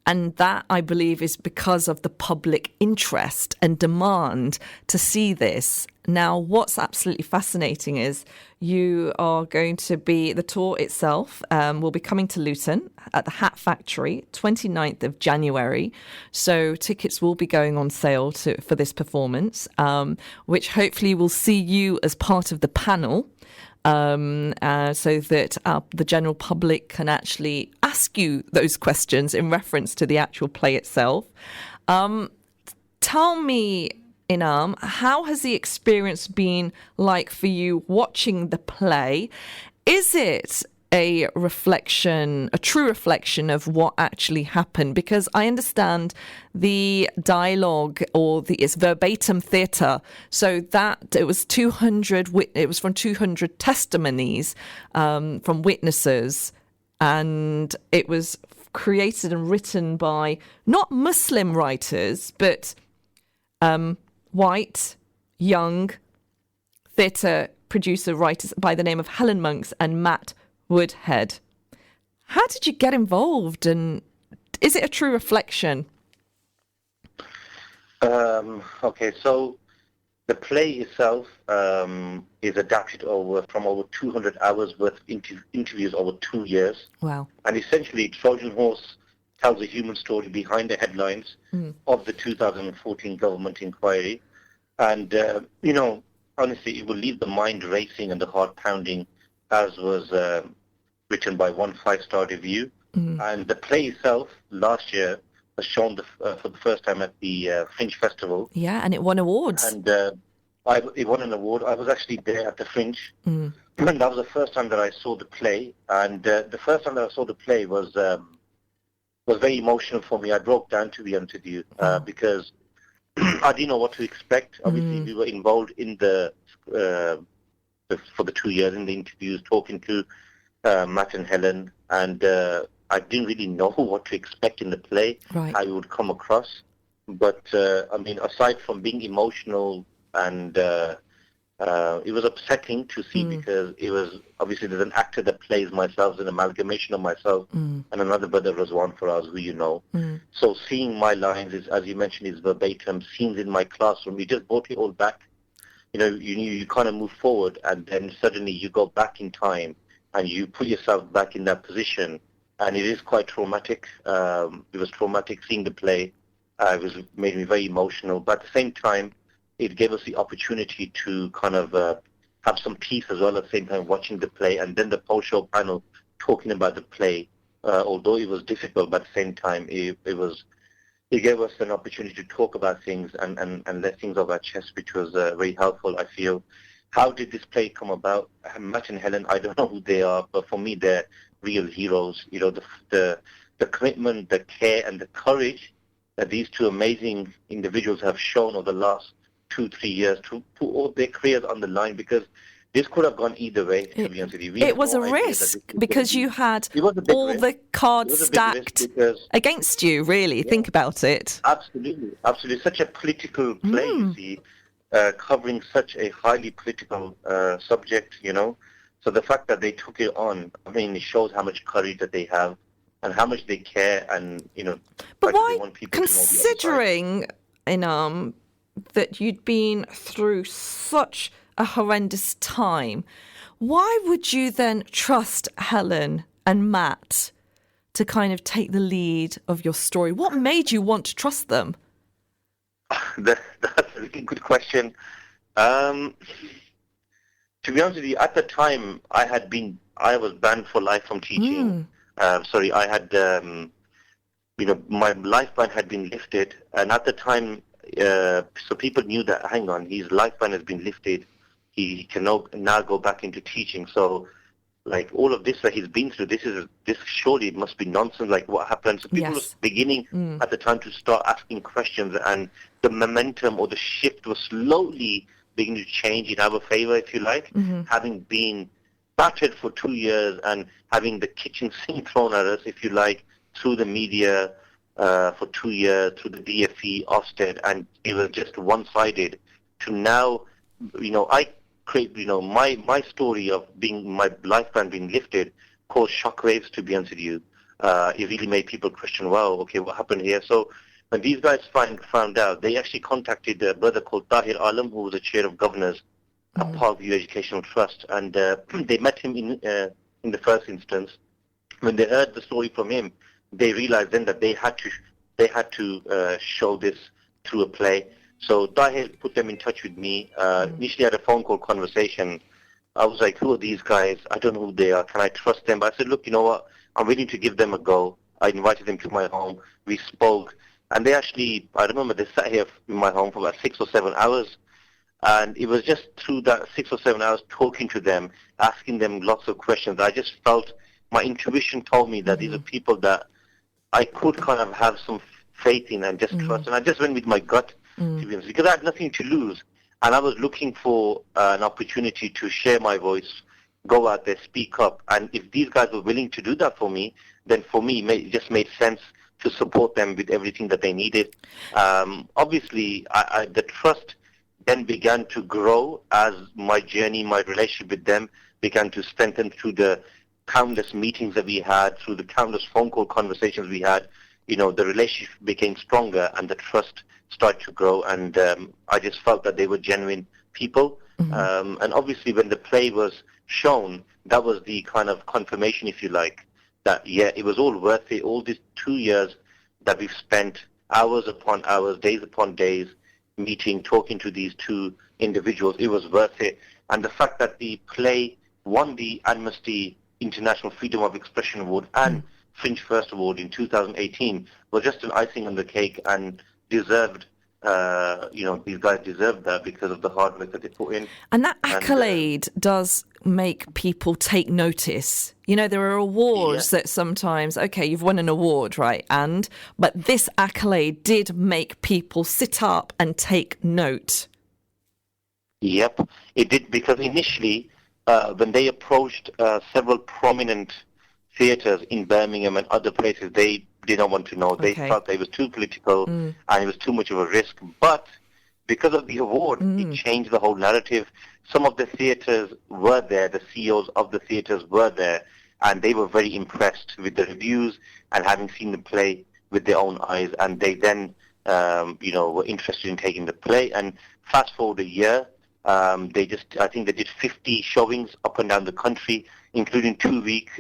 And that, I believe, is because of the public interest and demand to see this. Now, what's absolutely fascinating is you are going to be, the tour itself will be coming to Luton at the Hat Factory, 29th of January. So tickets will be going on sale for this performance, which hopefully will see you as part of the panel. So that the general public can actually ask you those questions in reference to the actual play itself. Tell me, Inam, how has the experience been like for you watching the play? Is it a true reflection of what actually happened? Because I understand the dialogue it's verbatim theatre, so that it was 200. It was from 200 testimonies from witnesses, and it was created and written by not Muslim writers, but white, young theatre producer writers by the name of Helen Monks and Matt Woodhead. How did you get involved, and is it a true reflection? Okay, so the play itself is adapted from over 200 hours worth of interviews over 2 years. Wow. And essentially, Trojan Horse tells a human story behind the headlines of the 2014 government inquiry. And, honestly, it will leave the mind racing and the heart pounding, as was written by one 5-star review. And the play itself last year was shown for the first time at the Fringe Festival. Yeah, and it won awards. And it won an award. I was actually there at the Fringe. And that was the first time that I saw the play. And the first time that I saw the play was very emotional for me. I broke down, to be honest with you, because I didn't know what to expect. Obviously, we were involved in for the 2 years in the interviews, talking to Matt and Helen, and I didn't really know what to expect in the play, how it would come across. But, aside from being emotional, and it was upsetting to see because it was, obviously, there's an actor that plays myself, an amalgamation of myself, and another brother, Razwan Faraz, who you know. So seeing my lines, as you mentioned, is verbatim, scenes in my classroom, you just brought it all back. You kind of move forward, and then suddenly you go back in time, and you put yourself back in that position, and it is quite traumatic. It was traumatic seeing the play. It made me very emotional, but at the same time, it gave us the opportunity to kind of have some peace as well at the same time watching the play, and then the post-show panel talking about the play. Although it was difficult, but at the same time, it gave us an opportunity to talk about things and let things off our chest, which was very helpful, I feel. How did this play come about? Matt and Helen, I don't know who they are, but for me, they're real heroes. The commitment, the care, and the courage that these two amazing individuals have shown over the last 2-3 years to put all their careers on the line, because this could have gone either way, to be honest with you. It was a risk because you had all the cards stacked against you, really. Yeah. Think about it. Absolutely. Such a political play, you see, covering such a highly political subject, So the fact that they took it on, it shows how much courage that they have and how much they care, and, But why, considering, Inam, that you'd been through such a horrendous time, why would you then trust Helen and Matt to kind of take the lead of your story? What made you want to trust them? That's a really good question. To be honest with you, at the time, I was banned for life from teaching. I had, my life ban had been lifted, and at the time, so people knew that, hang on, his life ban has been lifted. He can now go back into teaching. So, like, all of this that he's been through, this surely it must be nonsense. Like, what happened? So people were beginning at the time to start asking questions, and the momentum or the shift was slowly beginning to change in our favor, if you like. Having been battered for 2 years and having the kitchen sink thrown at us, if you like, through the media, for 2 years, through the DFE, Ofsted, and it was just one-sided, to now, I create, my story of my life ban being lifted caused shockwaves, to be honest with you. It really made people question, wow, okay, what happened here? So when these guys found out, they actually contacted a brother called Tahir Alam, who was the chair of governors at Parkview Educational Trust, and they met him in the first instance. When they heard the story from him, they realized then that they had to show this through a play. So Tahir put them in touch with me. Initially, I had a phone call conversation. I was like, who are these guys? I don't know who they are. Can I trust them? But I said, look, you know what? I'm willing to give them a go. I invited them to my home. We spoke. And they actually, I remember they sat here in my home for about 6 or 7 hours. And it was just through that 6 or 7 hours talking to them, asking them lots of questions. I just felt, my intuition told me that these are people that I could kind of have some faith in and just trust. And I just went with my gut, to be honest, because I had nothing to lose. And I was looking for an opportunity to share my voice, go out there, speak up. And if these guys were willing to do that for me, then for me, it just made sense to support them with everything that they needed. Obviously, the trust then began to grow as my journey, my relationship with them began to strengthen through the countless meetings that we had, through the countless phone call conversations we had. The relationship became stronger and the trust started to grow, and I just felt that they were genuine people. And obviously when the play was shown, that was the kind of confirmation, if you like, that, yeah, it was all worth it. All these 2 years that we've spent hours upon hours, days upon days, meeting, talking to these two individuals, it was worth it. And the fact that the play won the Amnesty International Freedom of Expression Award and Fringe First Award in 2018 was just an icing on the cake and deserved, these guys deserved that because of the hard work that they put in. And that accolade does make people take notice. You know, there are awards that sometimes, okay, you've won an award, right? But this accolade did make people sit up and take note. Yep, it did, because initially, when they approached several prominent theatres in Birmingham and other places, they didn't want to know. They thought that it was too political and it was too much of a risk. But because of the award, it changed the whole narrative. Some of the theatres were there, the CEOs of the theatres were there, and they were very impressed with the reviews and having seen the play with their own eyes. And they then, were interested in taking the play. And fast forward a year, I think they did 50 showings up and down the country, including 2 week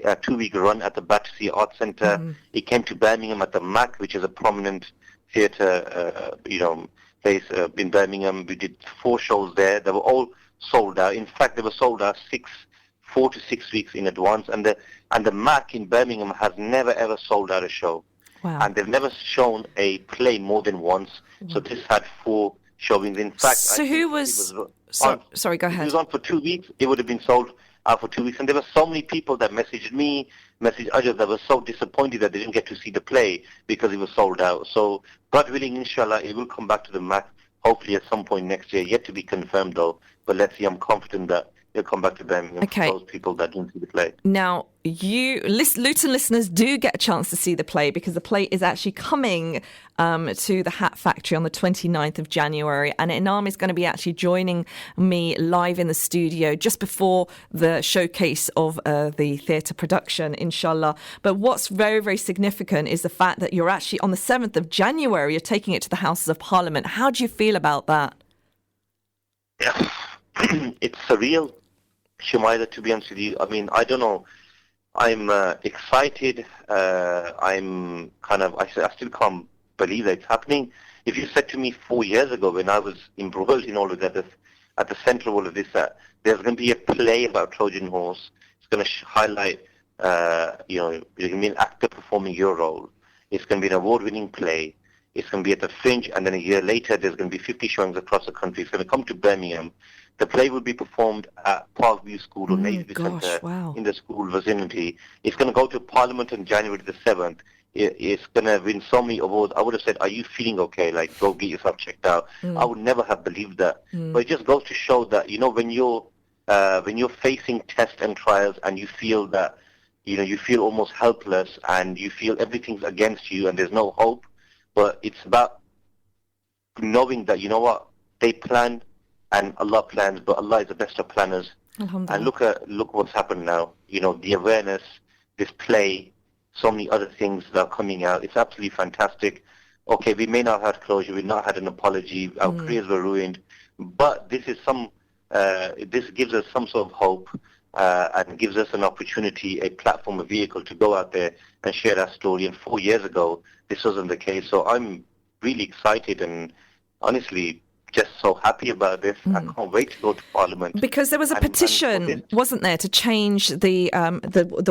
run at the Battersea Arts Centre. It came to Birmingham at the MAC, which is a prominent theatre, place in Birmingham. We did 4 shows there. They were all sold out. In fact, they were sold out 4 to 6 weeks in advance. And the MAC in Birmingham has never ever sold out a show. Wow. And they've never shown a play more than once. So this had 4 showings. In fact, so who was? Sorry, go ahead. It was on for 2 weeks. It would have been sold out for 2 weeks. And there were so many people that messaged me, messaged others, that were so disappointed that they didn't get to see the play because it was sold out. So, God willing, inshallah, it will come back to the MAC, hopefully at some point next year. Yet to be confirmed, though. But let's see, I'm confident that it'll come back to Birmingham for those people that didn't see the play. Now, Luton listeners do get a chance to see the play, because the play is actually coming to the Hat Factory on the 29th of January, and Inam is going to be actually joining me live in the studio just before the showcase of the theatre production, inshallah. But what's very, very significant is the fact that you're actually on the 7th of January, you're taking it to the Houses of Parliament. How do you feel about that? Yeah. It's surreal, Shumaida, to be honest with you. I mean, I don't know. I'm excited. I'm I still can't believe that it's happening. If you said to me 4 years ago, when I was embroiled in all of that, at the center of all of this, there's going to be a play about Trojan Horse. It's going to highlight, you're going to be an actor performing your role. It's going to be an award-winning play. It's going to be at the Fringe, and then a year later, there's going to be 50 showings across the country. It's going to come to Birmingham. The play will be performed at Parkview School or Navy Centre in the school vicinity. It's going to go to Parliament on January the 7th. It's going to win so many awards. I would have said, are you feeling okay? Like, go get yourself checked out. I would never have believed that. But it just goes to show that, when you're facing tests and trials and you feel that, you feel almost helpless and you feel everything's against you and there's no hope. But it's about knowing that, they planned and Allah plans, but Allah is the best of planners. And look what's happened now. The awareness, this play, so many other things that are coming out. It's absolutely fantastic. Okay, we may not have had closure, we've not had an apology, our careers were ruined, but this is this gives us some sort of hope and gives us an opportunity, a platform, a vehicle to go out there and share our story. And 4 years ago, this wasn't the case. So I'm really excited and honestly just so happy about this. I can't wait to go to Parliament. Because there was a petition, wasn't there, to change the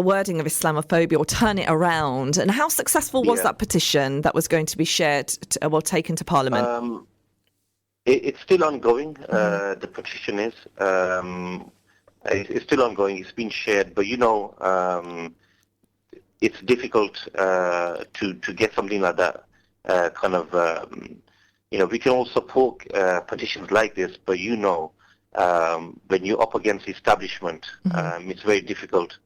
wording of Islamophobia or turn it around. And how successful was that petition that was going to be shared, taken to Parliament? It's still ongoing. The petition is. It's still ongoing. It's been shared. But, it's difficult to get something like that we can all support petitions like this, but when you're up against the establishment, it's very difficult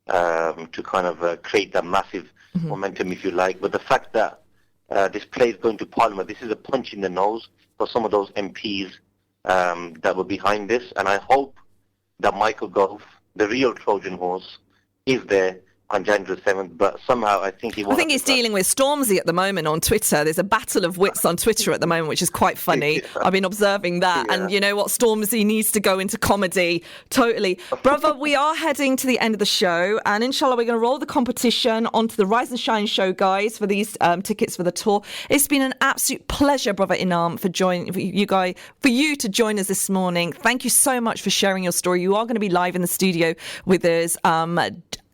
to create that massive momentum, if you like. But the fact that this play is going to Parliament, this is a punch in the nose for some of those MPs that were behind this. And I hope that Michael Gove, the real Trojan Horse, is there on January 7th, but somehow I think I think he's dealing with Stormzy at the moment on Twitter. There's a battle of wits on Twitter at the moment, which is quite funny. I've been observing that. And you know what? Stormzy needs to go into comedy. Totally. Brother, we are heading to the end of the show. And inshallah, we're going to roll the competition onto the Rise and Shine show, guys, for these tickets for the tour. It's been an absolute pleasure, Brother Inam, for you to join us this morning. Thank you so much for sharing your story. You are going to be live in the studio with us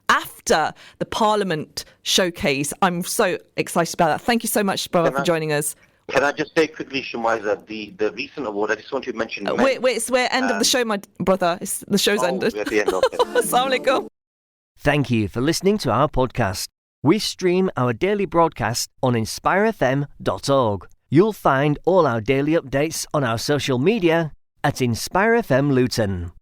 after the Parliament showcase. I'm so excited about that. Thank you so much, brother, for joining us. Can I just say quickly, Shumaiza, the recent award, I just want to mention... We're end of the show, my brother. The show's ended. We're at the end of it. Assalamu alaikum. Thank you for listening to our podcast. We stream our daily broadcast on inspirefm.org. You'll find all our daily updates on our social media at Inspire FM Luton.